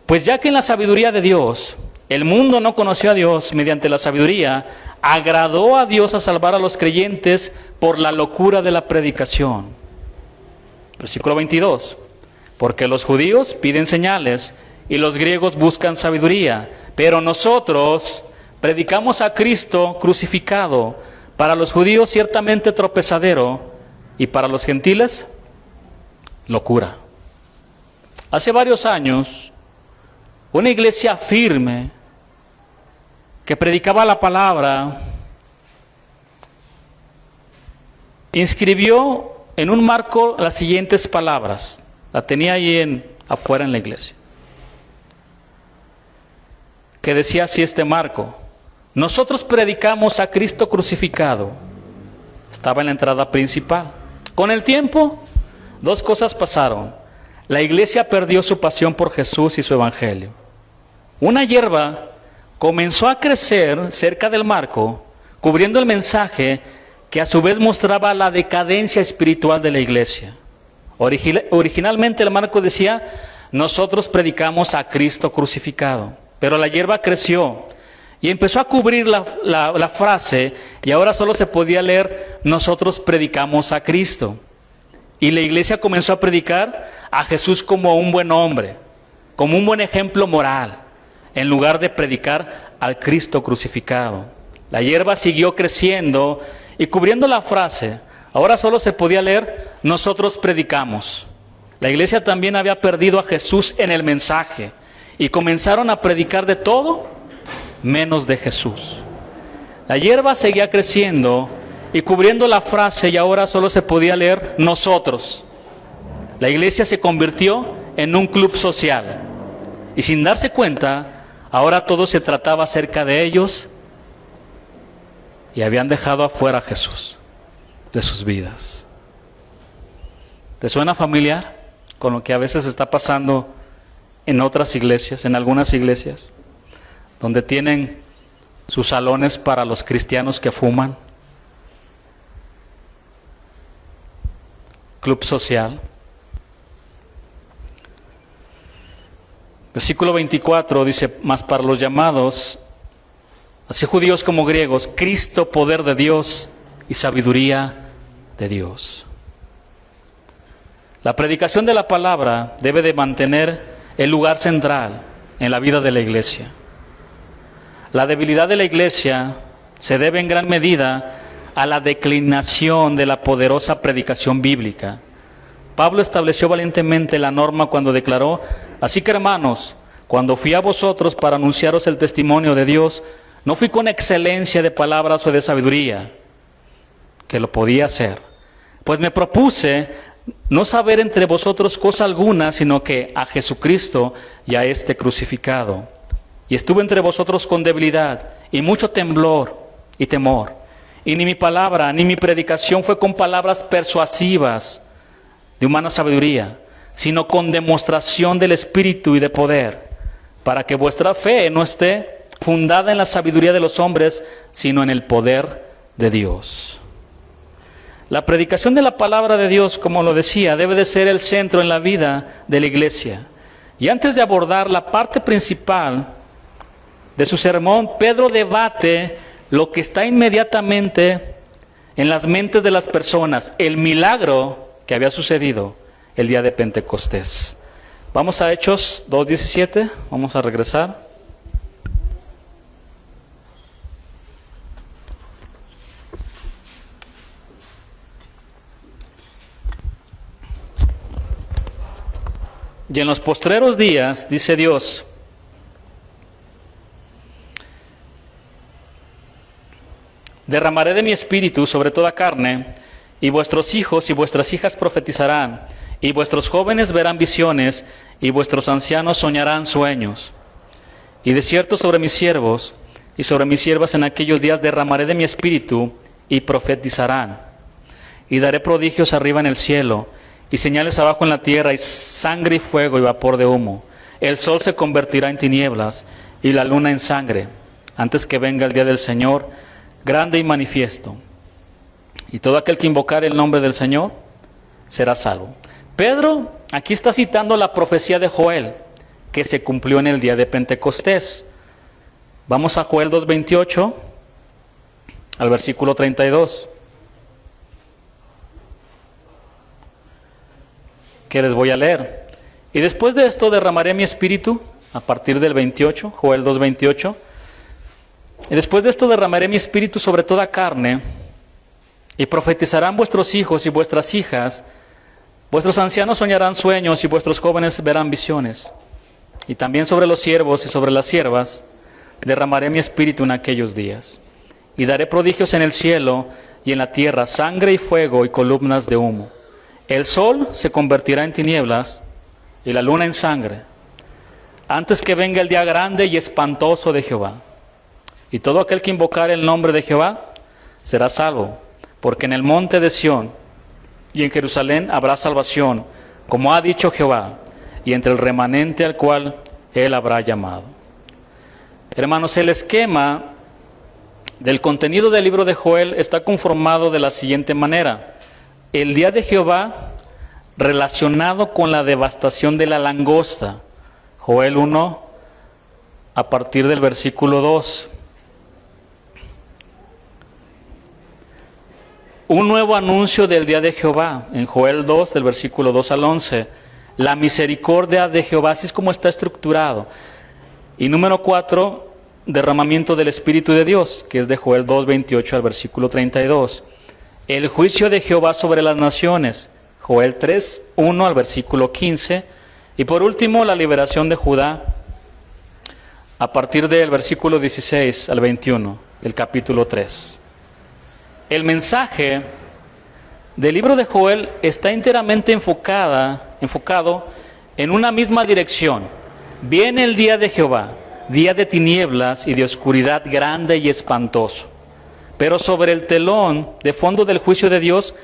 S1: Pues ya que en la sabiduría de Dios, el mundo no conoció a Dios mediante la sabiduría, agradó a Dios a salvar a los creyentes por la locura de la predicación. Versículo 22. Porque los judíos piden señales y los griegos buscan sabiduría, pero nosotros predicamos a Cristo crucificado, para los judíos ciertamente tropezadero y para los gentiles locura. Hace varios años, una iglesia firme que predicaba la palabra inscribió en un marco las siguientes palabras. La tenía ahí afuera en la iglesia. Que decía así este marco: nosotros predicamos a Cristo crucificado. Estaba en la entrada principal. Con el tiempo, dos cosas pasaron. La iglesia perdió su pasión por Jesús y su evangelio. Una hierba comenzó a crecer cerca del marco, cubriendo el mensaje, que a su vez mostraba la decadencia espiritual de la iglesia. Originalmente el marco decía, nosotros predicamos a Cristo crucificado. Pero la hierba creció y empezó a cubrir la frase, y ahora solo se podía leer, nosotros predicamos a Cristo. Y la iglesia comenzó a predicar a Jesús como un buen hombre, como un buen ejemplo moral, en lugar de predicar al Cristo crucificado. La hierba siguió creciendo y cubriendo la frase, ahora solo se podía leer, nosotros predicamos. La iglesia también había perdido a Jesús en el mensaje y comenzaron a predicar de todo menos de Jesús. La hierba seguía creciendo y cubriendo la frase, y ahora solo se podía leer nosotros. La iglesia se convirtió en un club social y sin darse cuenta, ahora todo se trataba acerca de ellos y habían dejado afuera a Jesús de sus vidas. ¿Te suena familiar con lo que a veces está pasando en otras iglesias, en algunas iglesias, donde tienen sus salones para los cristianos que fuman? Club social. Versículo 24 dice, mas para los llamados, así judíos como griegos, Cristo, poder de Dios y sabiduría de Dios. La predicación de la palabra debe de mantener el lugar central en la vida de la iglesia. La debilidad de la iglesia se debe en gran medida a la declinación de la poderosa predicación bíblica. Pablo estableció valientemente la norma cuando declaró, así que hermanos, cuando fui a vosotros para anunciaros el testimonio de Dios, no fui con excelencia de palabras o de sabiduría, que lo podía hacer, pues me propuse no saber entre vosotros cosa alguna, sino que a Jesucristo y a este crucificado. Y estuve entre vosotros con debilidad y mucho temblor y temor. Y ni mi palabra ni mi predicación fue con palabras persuasivas de humana sabiduría, sino con demostración del Espíritu y de poder, para que vuestra fe no esté fundada en la sabiduría de los hombres, sino en el poder de Dios. La predicación de la palabra de Dios, como lo decía, debe de ser el centro en la vida de la iglesia. Y antes de abordar la parte principal de su sermón, Pedro debate lo que está inmediatamente en las mentes de las personas, el milagro que había sucedido el día de Pentecostés. Vamos a Hechos 2:17, vamos a regresar. Y en los postreros días, dice Dios, derramaré de mi espíritu sobre toda carne, y vuestros hijos y vuestras hijas profetizarán, y vuestros jóvenes verán visiones, y vuestros ancianos soñarán sueños. Y de cierto sobre mis siervos y sobre mis siervas en aquellos días derramaré de mi espíritu, y profetizarán. Y daré prodigios arriba en el cielo, y señales abajo en la tierra, y sangre y fuego y vapor de humo. El sol se convertirá en tinieblas, y la luna en sangre, antes que venga el día del Señor, grande y manifiesto. Y todo aquel que invocar el nombre del Señor será salvo. Pedro aquí está citando la profecía de Joel, que se cumplió en el día de Pentecostés. Vamos a Joel 2:28, al versículo 32. Que les voy a leer. Y después de esto derramaré mi espíritu, a partir del 28, Joel 2:28. Y después de esto derramaré mi espíritu sobre toda carne, y profetizarán vuestros hijos y vuestras hijas, vuestros ancianos soñarán sueños, y vuestros jóvenes verán visiones. Y también sobre los siervos y sobre las siervas derramaré mi espíritu en aquellos días. Y daré prodigios en el cielo y en la tierra, sangre y fuego y columnas de humo. El sol se convertirá en tinieblas y la luna en sangre, antes que venga el día grande y espantoso de Jehová. Y todo aquel que invocar el nombre de Jehová será salvo, porque en el monte de Sión y en Jerusalén habrá salvación, como ha dicho Jehová, y entre el remanente al cual él habrá llamado. Hermanos, el esquema del contenido del libro de Joel está conformado de la siguiente manera: el día de Jehová relacionado con la devastación de la langosta, Joel 1 a partir del versículo 2. Un nuevo anuncio del día de Jehová, en Joel 2, del versículo 2 al 11. La misericordia de Jehová, así es como está estructurado. Y número 4, derramamiento del Espíritu de Dios, que es de Joel 2, 28 al versículo 32. El juicio de Jehová sobre las naciones, Joel 3, 1 al versículo 15. Y por último, la liberación de Judá, a partir del versículo 16 al 21 del capítulo 3. El mensaje del libro de Joel está enteramente enfocado en una misma dirección. Viene el día de Jehová, día de tinieblas y de oscuridad grande y espantoso. Pero sobre el telón de fondo del juicio de Dios,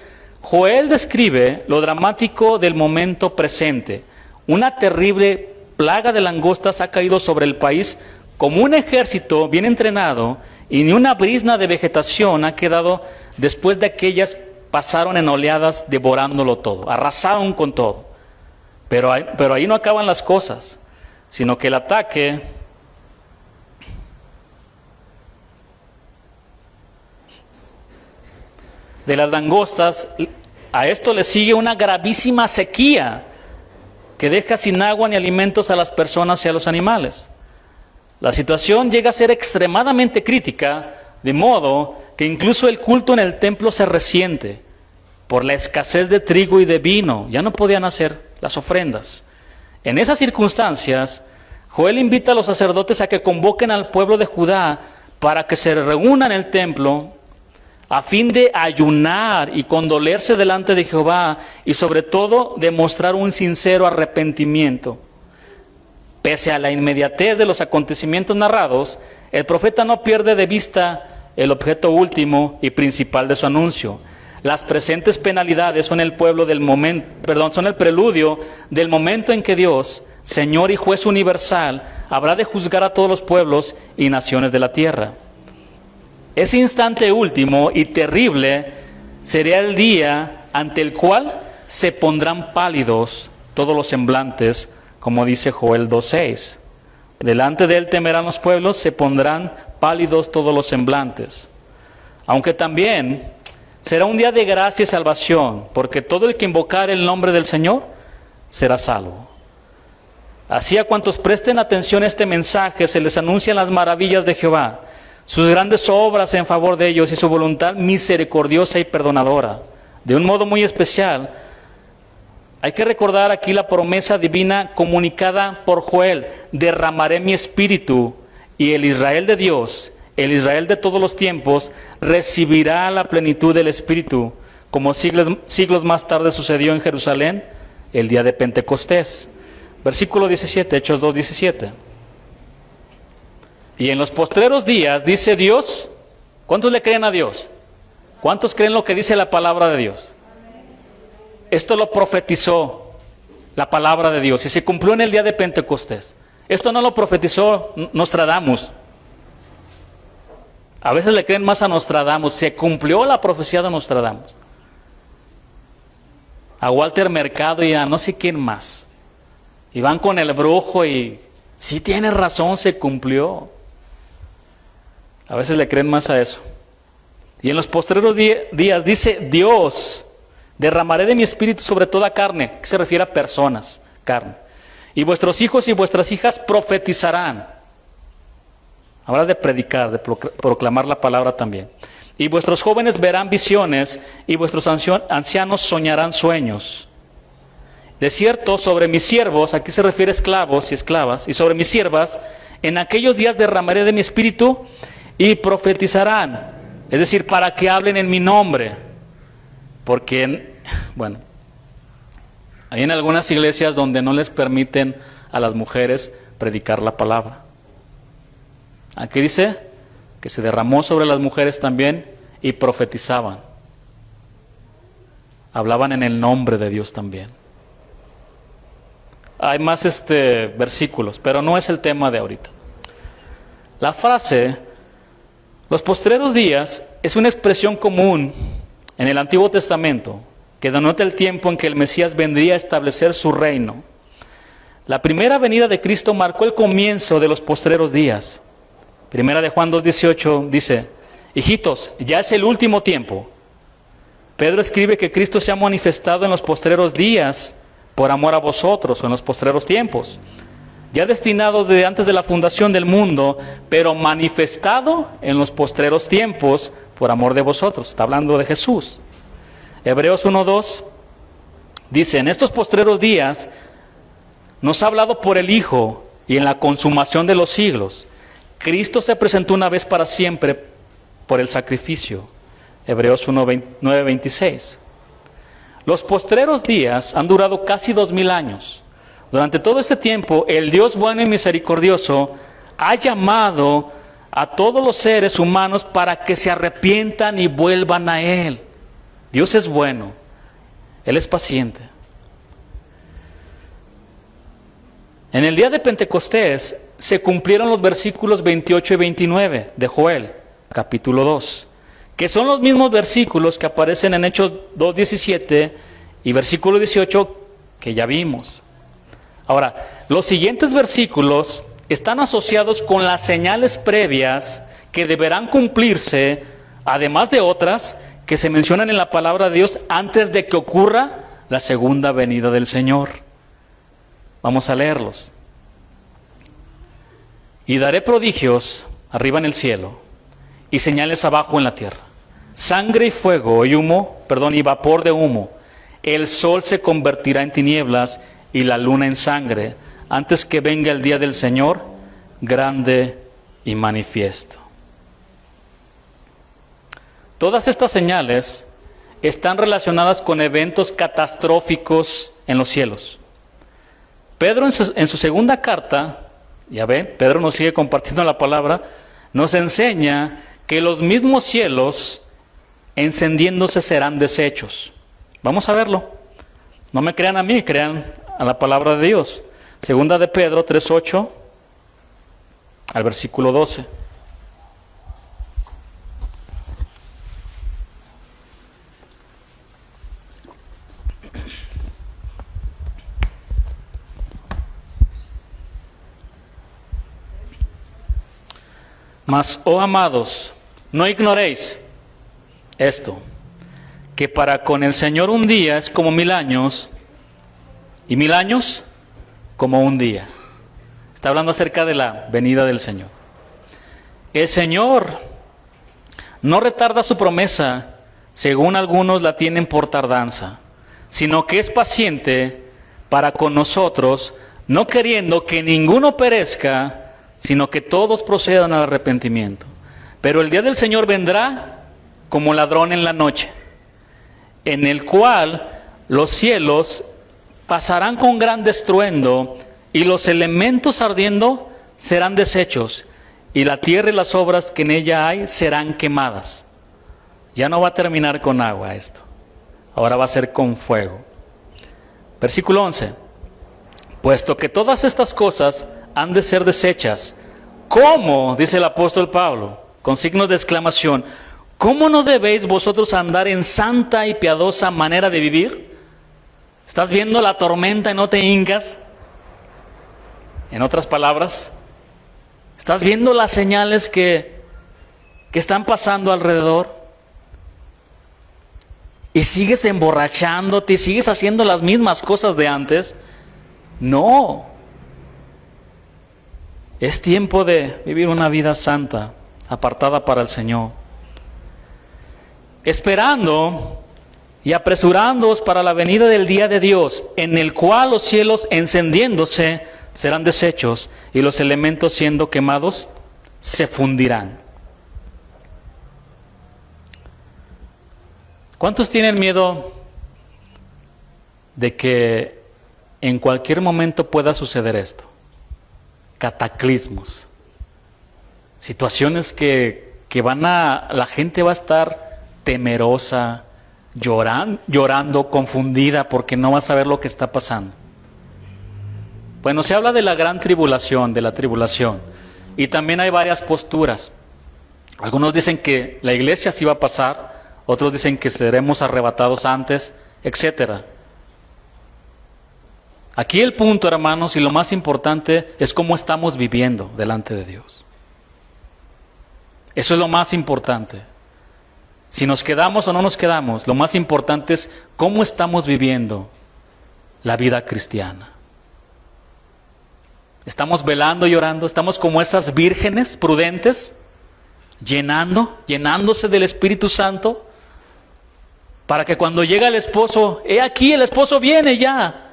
S1: Joel describe lo dramático del momento presente. Una terrible plaga de langostas ha caído sobre el país como un ejército bien entrenado, y ni una brizna de vegetación ha quedado después de que ellas pasaron en oleadas devorándolo todo, arrasaron con todo. Pero ahí no acaban las cosas. sino que el ataque de las langostas, a esto le sigue una gravísima sequía que deja sin agua ni alimentos a las personas y a los animales. La situación llega a ser extremadamente crítica, de modo que incluso el culto en el templo se resiente por la escasez de trigo y de vino. Ya no podían hacer las ofrendas. En esas circunstancias, Joel invita a los sacerdotes a que convoquen al pueblo de Judá para que se reúnan en el templo a fin de ayunar y condolerse delante de Jehová y sobre todo demostrar un sincero arrepentimiento. Pese a la inmediatez de los acontecimientos narrados, el profeta no pierde de vista el objeto último y principal de su anuncio. Las presentes penalidades son el son el preludio del momento en que Dios, Señor y Juez universal, habrá de juzgar a todos los pueblos y naciones de la tierra. Ese instante último y terrible sería el día ante el cual se pondrán pálidos todos los semblantes, como dice Joel 2:6. Delante de él temerán los pueblos, se pondrán pálidos todos los semblantes. Aunque también será un día de gracia y salvación, porque todo el que invocar el nombre del Señor será salvo. Así a cuantos presten atención a este mensaje, se les anuncian las maravillas de Jehová, sus grandes obras en favor de ellos y su voluntad misericordiosa y perdonadora. De un modo muy especial, hay que recordar aquí la promesa divina comunicada por Joel: derramaré mi espíritu, y el Israel de Dios, el Israel de todos los tiempos, recibirá la plenitud del espíritu, como siglos más tarde sucedió en Jerusalén el día de Pentecostés. Versículo 17, Hechos 2:17. Y en los postreros días, dice Dios, ¿cuántos le creen a Dios? ¿Cuántos creen lo que dice la palabra de Dios? Esto lo profetizó la palabra de Dios y se cumplió en el día de Pentecostés. Esto no lo profetizó Nostradamus. A veces le creen más a Nostradamus. Se cumplió la profecía de Nostradamus. A Walter Mercado y a no sé quién más. Y van con el brujo y sí tiene razón, se cumplió. A veces le creen más a eso. Y en los postreros días dice Dios: derramaré de mi espíritu sobre toda carne, que se refiere a personas, carne. Y vuestros hijos y vuestras hijas profetizarán. Habrá de predicar, de proclamar la palabra también. Y vuestros jóvenes verán visiones, y vuestros ancianos soñarán sueños. De cierto, sobre mis siervos, aquí se refiere a esclavos y esclavas, y sobre mis siervas, en aquellos días derramaré de mi espíritu y profetizarán. Es decir, para que hablen en mi nombre. Porque, hay en algunas iglesias donde no les permiten a las mujeres predicar la palabra. Aquí dice que se derramó sobre las mujeres también y profetizaban. Hablaban en el nombre de Dios también. Hay más versículos, pero no es el tema de ahorita. La frase, los postreros días, es una expresión común en el Antiguo Testamento que denota el tiempo en que el Mesías vendría a establecer su reino. La primera venida de Cristo marcó el comienzo de los postreros días. Primera de Juan 2:18 dice: hijitos, ya es el último tiempo. Pedro escribe que Cristo se ha manifestado en los postreros días por amor a vosotros, o en los postreros tiempos, ya destinados desde antes de la fundación del mundo, pero manifestado en los postreros tiempos por amor de vosotros. Está hablando de Jesús. Hebreos 1:2 dice: en estos postreros días nos ha hablado por el Hijo, y en la consumación de los siglos Cristo se presentó una vez para siempre por el sacrificio. Hebreos 9:26. Los postreros días han durado casi 2000 años. Durante todo este tiempo, el Dios bueno y misericordioso ha llamado a todos los seres humanos para que se arrepientan y vuelvan a Él. Dios es bueno, Él es paciente. En el día de Pentecostés se cumplieron los versículos 28 y 29 de Joel, capítulo 2, que son los mismos versículos que aparecen en Hechos 2:17 y versículo 18 que ya vimos. Ahora, los siguientes versículos están asociados con las señales previas que deberán cumplirse, además de otras que se mencionan en la palabra de Dios antes de que ocurra la segunda venida del Señor. Vamos a leerlos. Y daré prodigios arriba en el cielo y señales abajo en la tierra, sangre y fuego y y vapor de humo. El sol se convertirá en tinieblas y la luna en sangre, antes que venga el día del Señor, grande y manifiesto. Todas estas señales están relacionadas con eventos catastróficos en los cielos. Pedro en su segunda carta, ya ven, Pedro nos sigue compartiendo la palabra, nos enseña que los mismos cielos encendiéndose serán deshechos. Vamos a verlo. No me crean a mí, crean a la palabra de Dios. Segunda de Pedro 3:8 al versículo 12. Mas, oh amados, no ignoréis esto, que para con el Señor un día es como 1000 años, y 1000 años como un día. Está hablando acerca de la venida del Señor. El Señor no retarda su promesa, según algunos la tienen por tardanza, sino que es paciente para con nosotros, no queriendo que ninguno perezca, sino que todos procedan al arrepentimiento. Pero el día del Señor vendrá como ladrón en la noche, en el cual los cielos pasarán con gran estruendo, y los elementos ardiendo serán deshechos, y la tierra y las obras que en ella hay serán quemadas. Ya no va a terminar con agua esto, ahora va a ser con fuego. Versículo 11. Puesto que todas estas cosas han de ser deshechas, ¿cómo? Dice el apóstol Pablo, con signos de exclamación, ¿cómo no debéis vosotros andar en santa y piadosa manera de vivir? ¿Estás viendo la tormenta y no te hincas? En otras palabras, ¿estás viendo las señales que están pasando alrededor? ¿Y sigues emborrachándote y sigues haciendo las mismas cosas de antes? No. Es tiempo de vivir una vida santa, apartada para el Señor. Esperando y apresurándoos para la venida del día de Dios, en el cual los cielos encendiéndose serán deshechos y los elementos siendo quemados se fundirán. ¿Cuántos tienen miedo de que en cualquier momento pueda suceder esto? Cataclismos, situaciones que la gente va a estar temerosa, llorando, confundida, porque no va a saber lo que está pasando. Bueno, se habla de la gran tribulación, de la tribulación, y también hay varias posturas. Algunos dicen que la iglesia sí va a pasar, otros dicen que seremos arrebatados antes, etcétera. Aquí el punto, hermanos, y lo más importante es cómo estamos viviendo delante de Dios. Eso es lo más importante. Si nos quedamos o no nos quedamos, lo más importante es cómo estamos viviendo la vida cristiana. Estamos velando y orando, estamos como esas vírgenes prudentes, llenándose del Espíritu Santo, para que cuando llega el esposo, he aquí el esposo viene ya.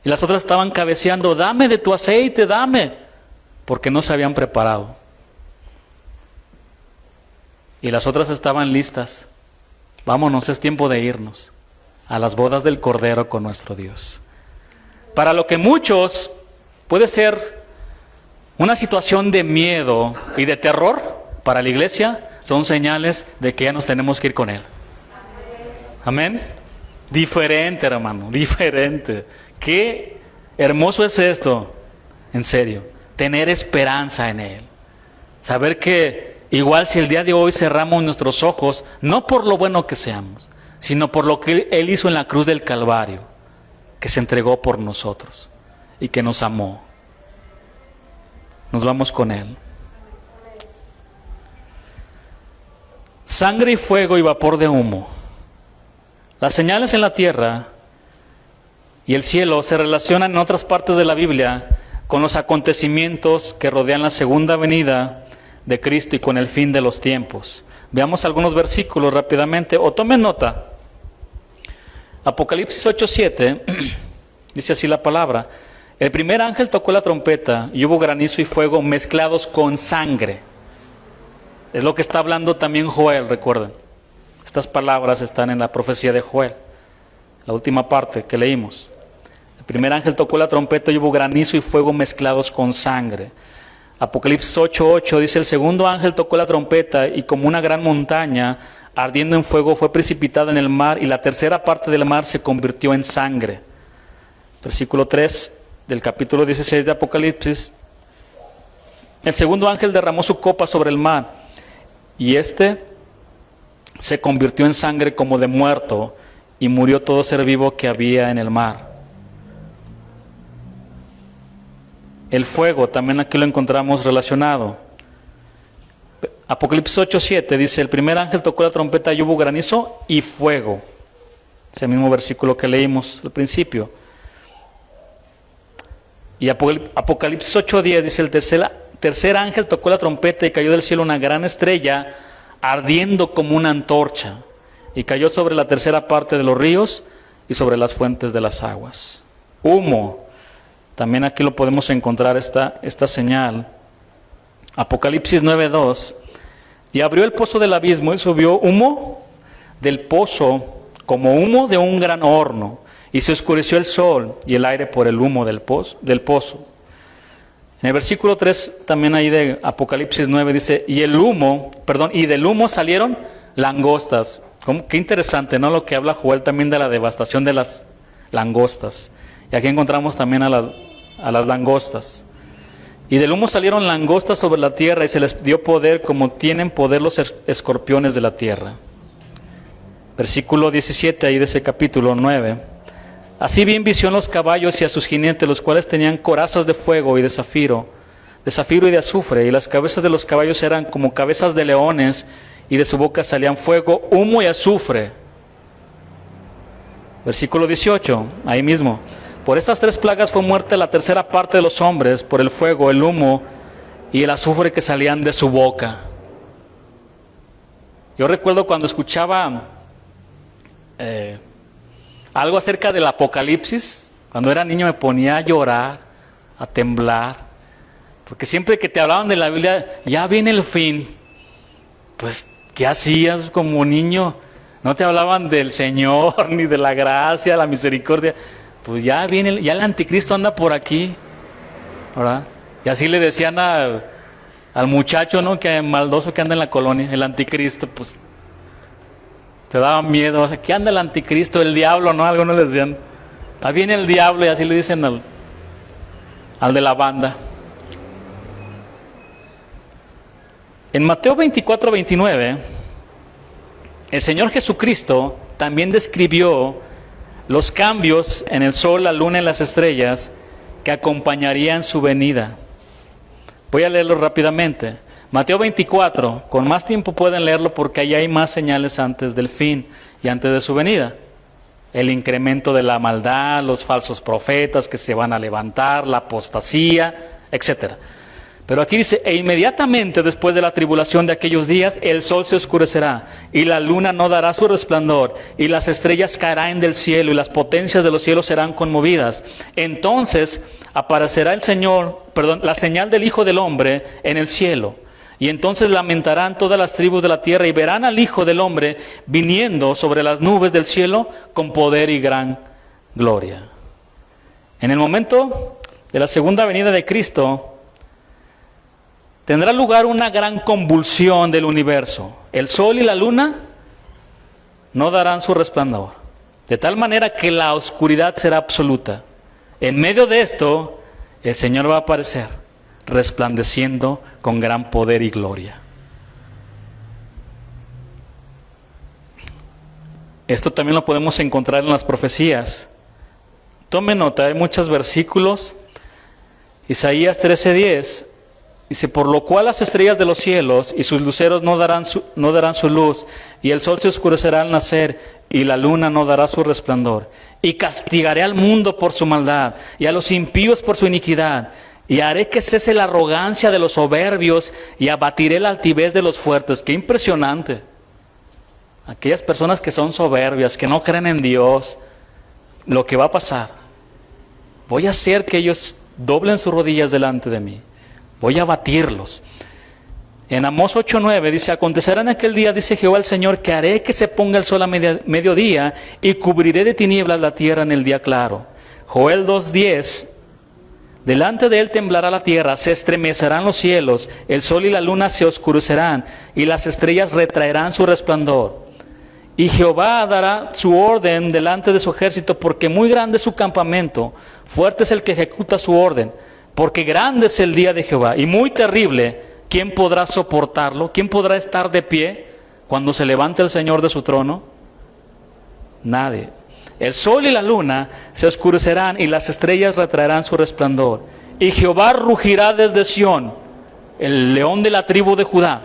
S1: Y las otras estaban cabeceando, dame de tu aceite, dame, porque no se habían preparado. Y las otras estaban listas. Vámonos, es tiempo de irnos a las bodas del Cordero con nuestro Dios. Para lo que muchos puede ser una situación de miedo y de terror, para la iglesia son señales de que ya nos tenemos que ir con Él. Amén. Diferente, hermano, diferente. Qué hermoso es esto, en serio, tener esperanza en Él. Saber que igual si el día de hoy cerramos nuestros ojos, no por lo bueno que seamos, sino por lo que Él hizo en la cruz del Calvario, que se entregó por nosotros y que nos amó. Nos vamos con Él. Sangre y fuego y vapor de humo. Las señales en la tierra y el cielo se relacionan en otras partes de la Biblia con los acontecimientos que rodean la segunda venida de Cristo y con el fin de los tiempos. Veamos algunos versículos rápidamente, o tomen nota. Apocalipsis 8:7, dice así la palabra: el primer ángel tocó la trompeta y hubo granizo y fuego mezclados con sangre. Es lo que está hablando también Joel, recuerden. Estas palabras están en la profecía de Joel, la última parte que leímos. El primer ángel tocó la trompeta y hubo granizo y fuego mezclados con sangre. Apocalipsis 8:8 dice: el segundo ángel tocó la trompeta y como una gran montaña ardiendo en fuego fue precipitada en el mar y la tercera parte del mar se convirtió en sangre. Versículo 3 del capítulo 16 de Apocalipsis: el segundo ángel derramó su copa sobre el mar y se convirtió en sangre como de muerto y murió todo ser vivo que había en el mar. El fuego, también aquí lo encontramos relacionado. Apocalipsis 8:7 dice: el primer ángel tocó la trompeta y hubo granizo y fuego. Ese mismo versículo que leímos al principio. Y Apocalipsis 8:10 dice: el tercer ángel tocó la trompeta y cayó del cielo una gran estrella ardiendo como una antorcha, y cayó sobre la tercera parte de los ríos y sobre las fuentes de las aguas. Humo, también aquí lo podemos encontrar esta señal. Apocalipsis 9:2: y abrió el pozo del abismo y subió humo del pozo como humo de un gran horno, y se oscureció el sol y el aire por el humo del pozo. En el versículo 3 también ahí de Apocalipsis 9 dice: y del humo salieron langostas. Qué interesante, ¿no? Lo que habla Joel también de la devastación de las langostas. Y aquí encontramos también a las langostas. Y del humo salieron langostas sobre la tierra y se les dio poder como tienen poder los escorpiones de la tierra. Versículo 17 ahí de ese capítulo 9. Así vi en visión los caballos y a sus jinetes, los cuales tenían corazas de fuego y de zafiro y de azufre, y las cabezas de los caballos eran como cabezas de leones, y de su boca salían fuego, humo y azufre. Versículo 18, ahí mismo: por estas tres plagas fue muerta la tercera parte de los hombres, por el fuego, el humo y el azufre que salían de su boca. Yo recuerdo cuando escuchaba algo acerca del Apocalipsis, cuando era niño me ponía a llorar, a temblar, porque siempre que te hablaban de la Biblia, ya viene el fin, pues ¿qué hacías como niño? No te hablaban del Señor, ni de la gracia, la misericordia. Pues ya viene, ya el anticristo anda por aquí, ¿verdad? Y así le decían al muchacho, ¿no? Que maldoso que anda en la colonia, el anticristo, pues te daba miedo. O sea, ¿qué anda el anticristo? El diablo, ¿no? Algunos le decían: ahí viene el diablo, y así le dicen al de la banda. En Mateo 24:29, el Señor Jesucristo también describió los cambios en el sol, la luna y las estrellas que acompañarían su venida. Voy a leerlo rápidamente. Mateo 24, con más tiempo pueden leerlo porque ahí hay más señales antes del fin y antes de su venida. El incremento de la maldad, los falsos profetas que se van a levantar, la apostasía, etc. Pero aquí dice: e inmediatamente después de la tribulación de aquellos días, el sol se oscurecerá, y la luna no dará su resplandor, y las estrellas caerán del cielo, y las potencias de los cielos serán conmovidas. Entonces aparecerá la señal del Hijo del Hombre en el cielo. Y entonces lamentarán todas las tribus de la tierra, y verán al Hijo del Hombre viniendo sobre las nubes del cielo con poder y gran gloria. En el momento de la segunda venida de Cristo, tendrá lugar una gran convulsión del universo. El sol y la luna no darán su resplandor, de tal manera que la oscuridad será absoluta. En medio de esto, el Señor va a aparecer, resplandeciendo con gran poder y gloria. Esto también lo podemos encontrar en las profecías Tome nota, hay muchos versículos. Isaías 13:10 dice, por lo cual las estrellas de los cielos y sus luceros no darán su luz, y el sol se oscurecerá al nacer, y la luna no dará su resplandor. Y castigaré al mundo por su maldad, y a los impíos por su iniquidad, y haré que cese la arrogancia de los soberbios, y abatiré la altivez de los fuertes. ¡Qué impresionante! Aquellas personas que son soberbias, que no creen en Dios, lo que va a pasar, voy a hacer que ellos doblen sus rodillas delante de mí. Voy a batirlos. En Amós 8:9 dice, acontecerá en aquel día, dice Jehová el Señor, que haré que se ponga el sol a mediodía y cubriré de tinieblas la tierra en el día claro. Joel 2:10, delante de él temblará la tierra, se estremecerán los cielos, el sol y la luna se oscurecerán y las estrellas retraerán su resplandor. Y Jehová dará su orden delante de su ejército, porque muy grande es su campamento, fuerte es el que ejecuta su orden. Porque grande es el día de Jehová y muy terrible. ¿Quién podrá soportarlo? ¿Quién podrá estar de pie cuando se levante el Señor de su trono? Nadie. El sol y la luna se oscurecerán y las estrellas retraerán su resplandor. Y Jehová rugirá desde Sión, el león de la tribu de Judá,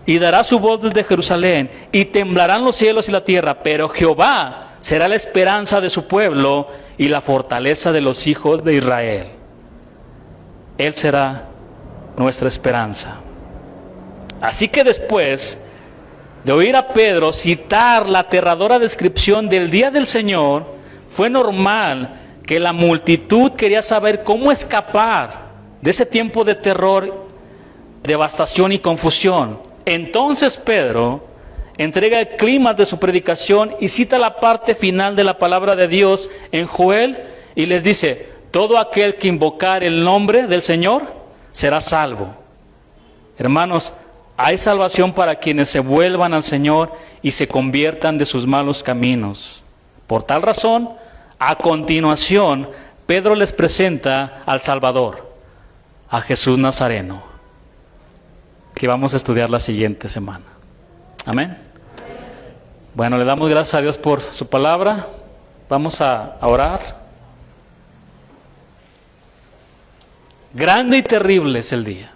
S1: y dará su voz desde Jerusalén, y temblarán los cielos y la tierra, pero Jehová será la esperanza de su pueblo y la fortaleza de los hijos de Israel. Él será nuestra esperanza. Así que después de oír a Pedro citar la aterradora descripción del día del Señor, fue normal que la multitud quería saber cómo escapar de ese tiempo de terror, devastación y confusión. Entonces Pedro entrega el clímax de su predicación y cita la parte final de la palabra de Dios en Joel y les dice, todo aquel que invocar el nombre del Señor será salvo. Hermanos, hay salvación para quienes se vuelvan al Señor y se conviertan de sus malos caminos. Por tal razón, a continuación, Pedro les presenta al Salvador, a Jesús Nazareno, que vamos a estudiar la siguiente semana. Amén. Bueno, le damos gracias a Dios por su palabra. Vamos a orar. Grande y terrible es el día.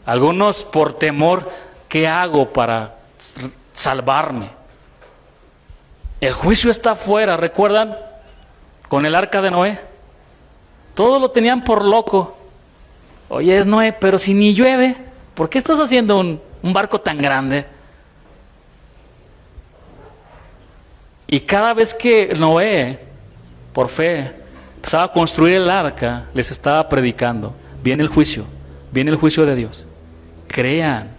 S1: Algunos por temor, ¿qué hago para salvarme? El juicio está afuera, ¿recuerdan? Con el arca de Noé. Todos lo tenían por loco. Oye, es Noé, pero si ni llueve, ¿por qué estás haciendo un barco tan grande? Y cada vez que Noé, por fe, empezaba a construir el arca, les estaba predicando, viene el juicio de Dios. Crean,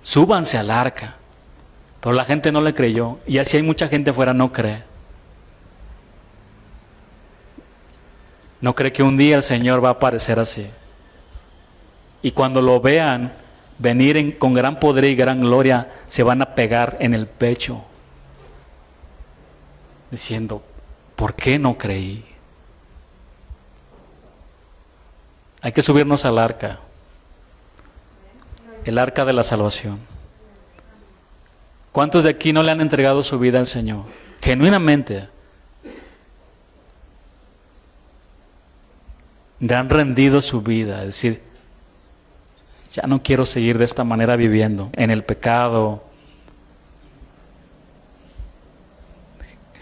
S1: súbanse al arca. Pero la gente no le creyó, y así hay mucha gente afuera no cree. No cree que un día el Señor va a aparecer así. Y cuando lo vean venir con gran poder y gran gloria, se van a pegar en el pecho, diciendo, ¿por qué no creí? Hay que subirnos al arca, el arca de la salvación. ¿Cuántos de aquí no le han entregado su vida al Señor? Genuinamente. Le han rendido su vida, es decir, ya no quiero seguir de esta manera viviendo, en el pecado.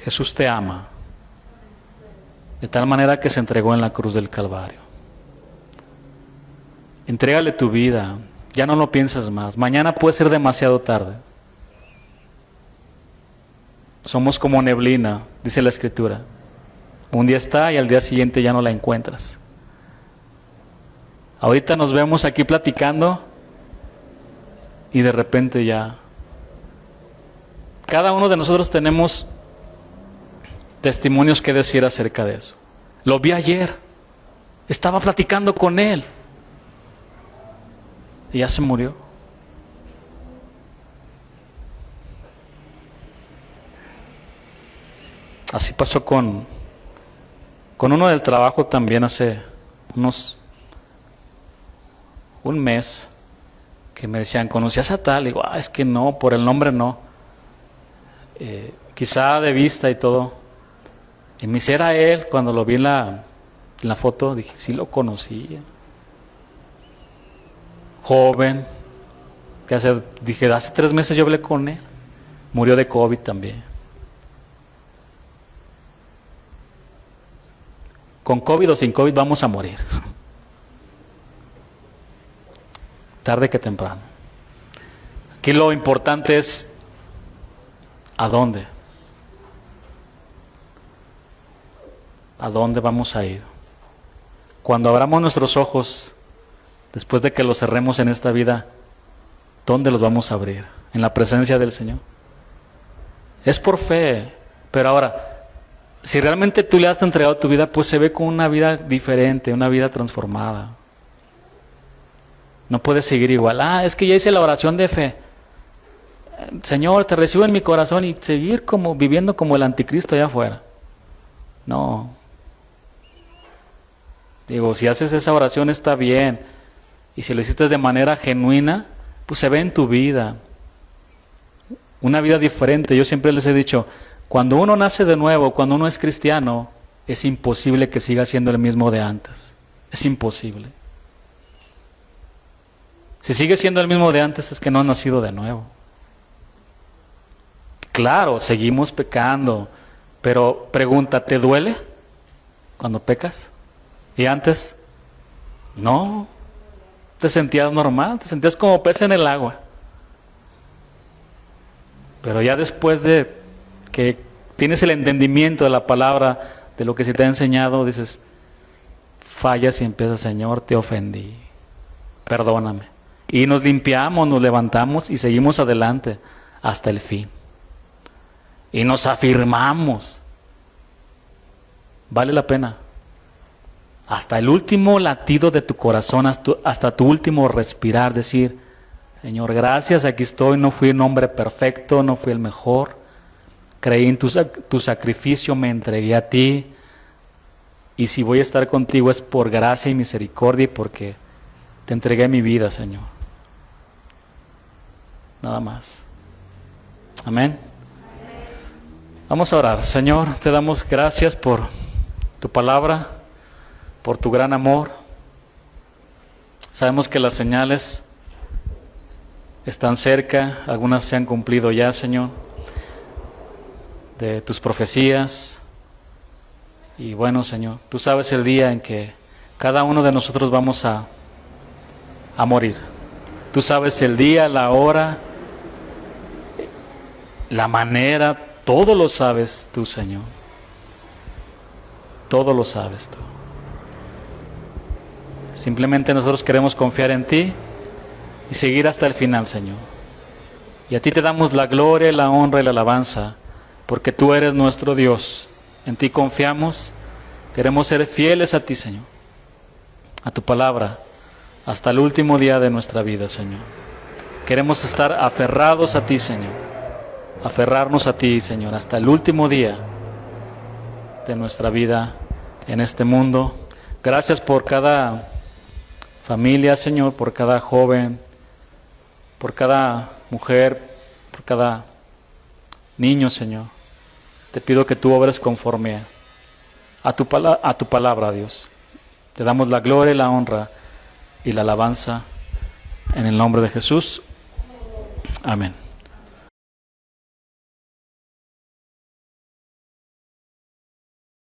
S1: Jesús te ama, de tal manera que se entregó en la cruz del Calvario. Entrégale tu vida, ya no lo pienses más. Mañana puede ser demasiado tarde. Somos como neblina, dice la Escritura. Un día está y al día siguiente ya no la encuentras. Ahorita nos vemos aquí platicando y de repente ya. Cada uno de nosotros tenemos testimonios que decir acerca de eso. Lo vi ayer, estaba platicando con él y ya se murió. Así pasó con uno del trabajo también hace un mes, que me decían, ¿conocías a tal? Y digo, es que no, por el nombre no. Quizá de vista y todo. Y me dice, era él. Cuando lo vi en la foto, dije, sí lo conocía. Joven. Dije, hace 3 meses yo hablé con él. Murió de COVID también. Con COVID o sin COVID vamos a morir. Tarde que temprano. Aquí lo importante es ¿a dónde? ¿A dónde vamos a ir? Cuando abramos nuestros ojos, después de que los cerremos en esta vida, ¿dónde los vamos a abrir? En la presencia del Señor. Es por fe, pero ahora, si realmente tú le has entregado tu vida, pues se ve con una vida diferente, una vida transformada. No puedes seguir igual. Es que ya hice la oración de fe. Señor, te recibo en mi corazón, y seguir como viviendo como el anticristo allá afuera. No. Digo, si haces esa oración está bien. Y si lo hiciste de manera genuina, pues se ve en tu vida. Una vida diferente. Yo siempre les he dicho, cuando uno nace de nuevo, cuando uno es cristiano, es imposible que siga siendo el mismo de antes. Es imposible. Si sigue siendo el mismo de antes, es que no ha nacido de nuevo. Claro, seguimos pecando, pero pregunta, ¿te duele cuando pecas? ¿Y antes? No, te sentías normal, te sentías como pez en el agua. Pero ya después de que tienes el entendimiento de la palabra, de lo que se te ha enseñado, dices, fallas y empiezas, Señor, te ofendí, perdóname. Y nos limpiamos, nos levantamos y seguimos adelante hasta el fin. Y nos afirmamos. Vale la pena. Hasta el último latido de tu corazón, hasta tu último respirar, decir, Señor, gracias, aquí estoy, no fui un hombre perfecto, no fui el mejor. Creí en tu sacrificio, me entregué a ti. Y si voy a estar contigo es por gracia y misericordia y porque te entregué mi vida, Señor. Nada más. Amén. Vamos a orar. Señor, te damos gracias por tu palabra, por tu gran amor. Sabemos que las señales están cerca, algunas se han cumplido ya, Señor, de tus profecías. Y bueno, Señor, tú sabes el día en que cada uno de nosotros vamos a morir. Tú sabes el día, la hora, la manera, todo lo sabes tú, Señor. Todo lo sabes tú. Simplemente nosotros queremos confiar en ti y seguir hasta el final, Señor. Y a ti te damos la gloria, la honra y la alabanza, porque tú eres nuestro Dios. En ti confiamos, queremos ser fieles a ti, Señor, a tu palabra, hasta el último día de nuestra vida, Señor. Queremos estar aferrados a ti, Señor. Aferrarnos a ti, Señor, hasta el último día de nuestra vida en este mundo. Gracias por cada familia, Señor, por cada joven, por cada mujer, por cada niño, Señor. Te pido que tú obres conforme a tu palabra, Dios. Te damos la gloria, la honra y la alabanza en el nombre de Jesús. Amén.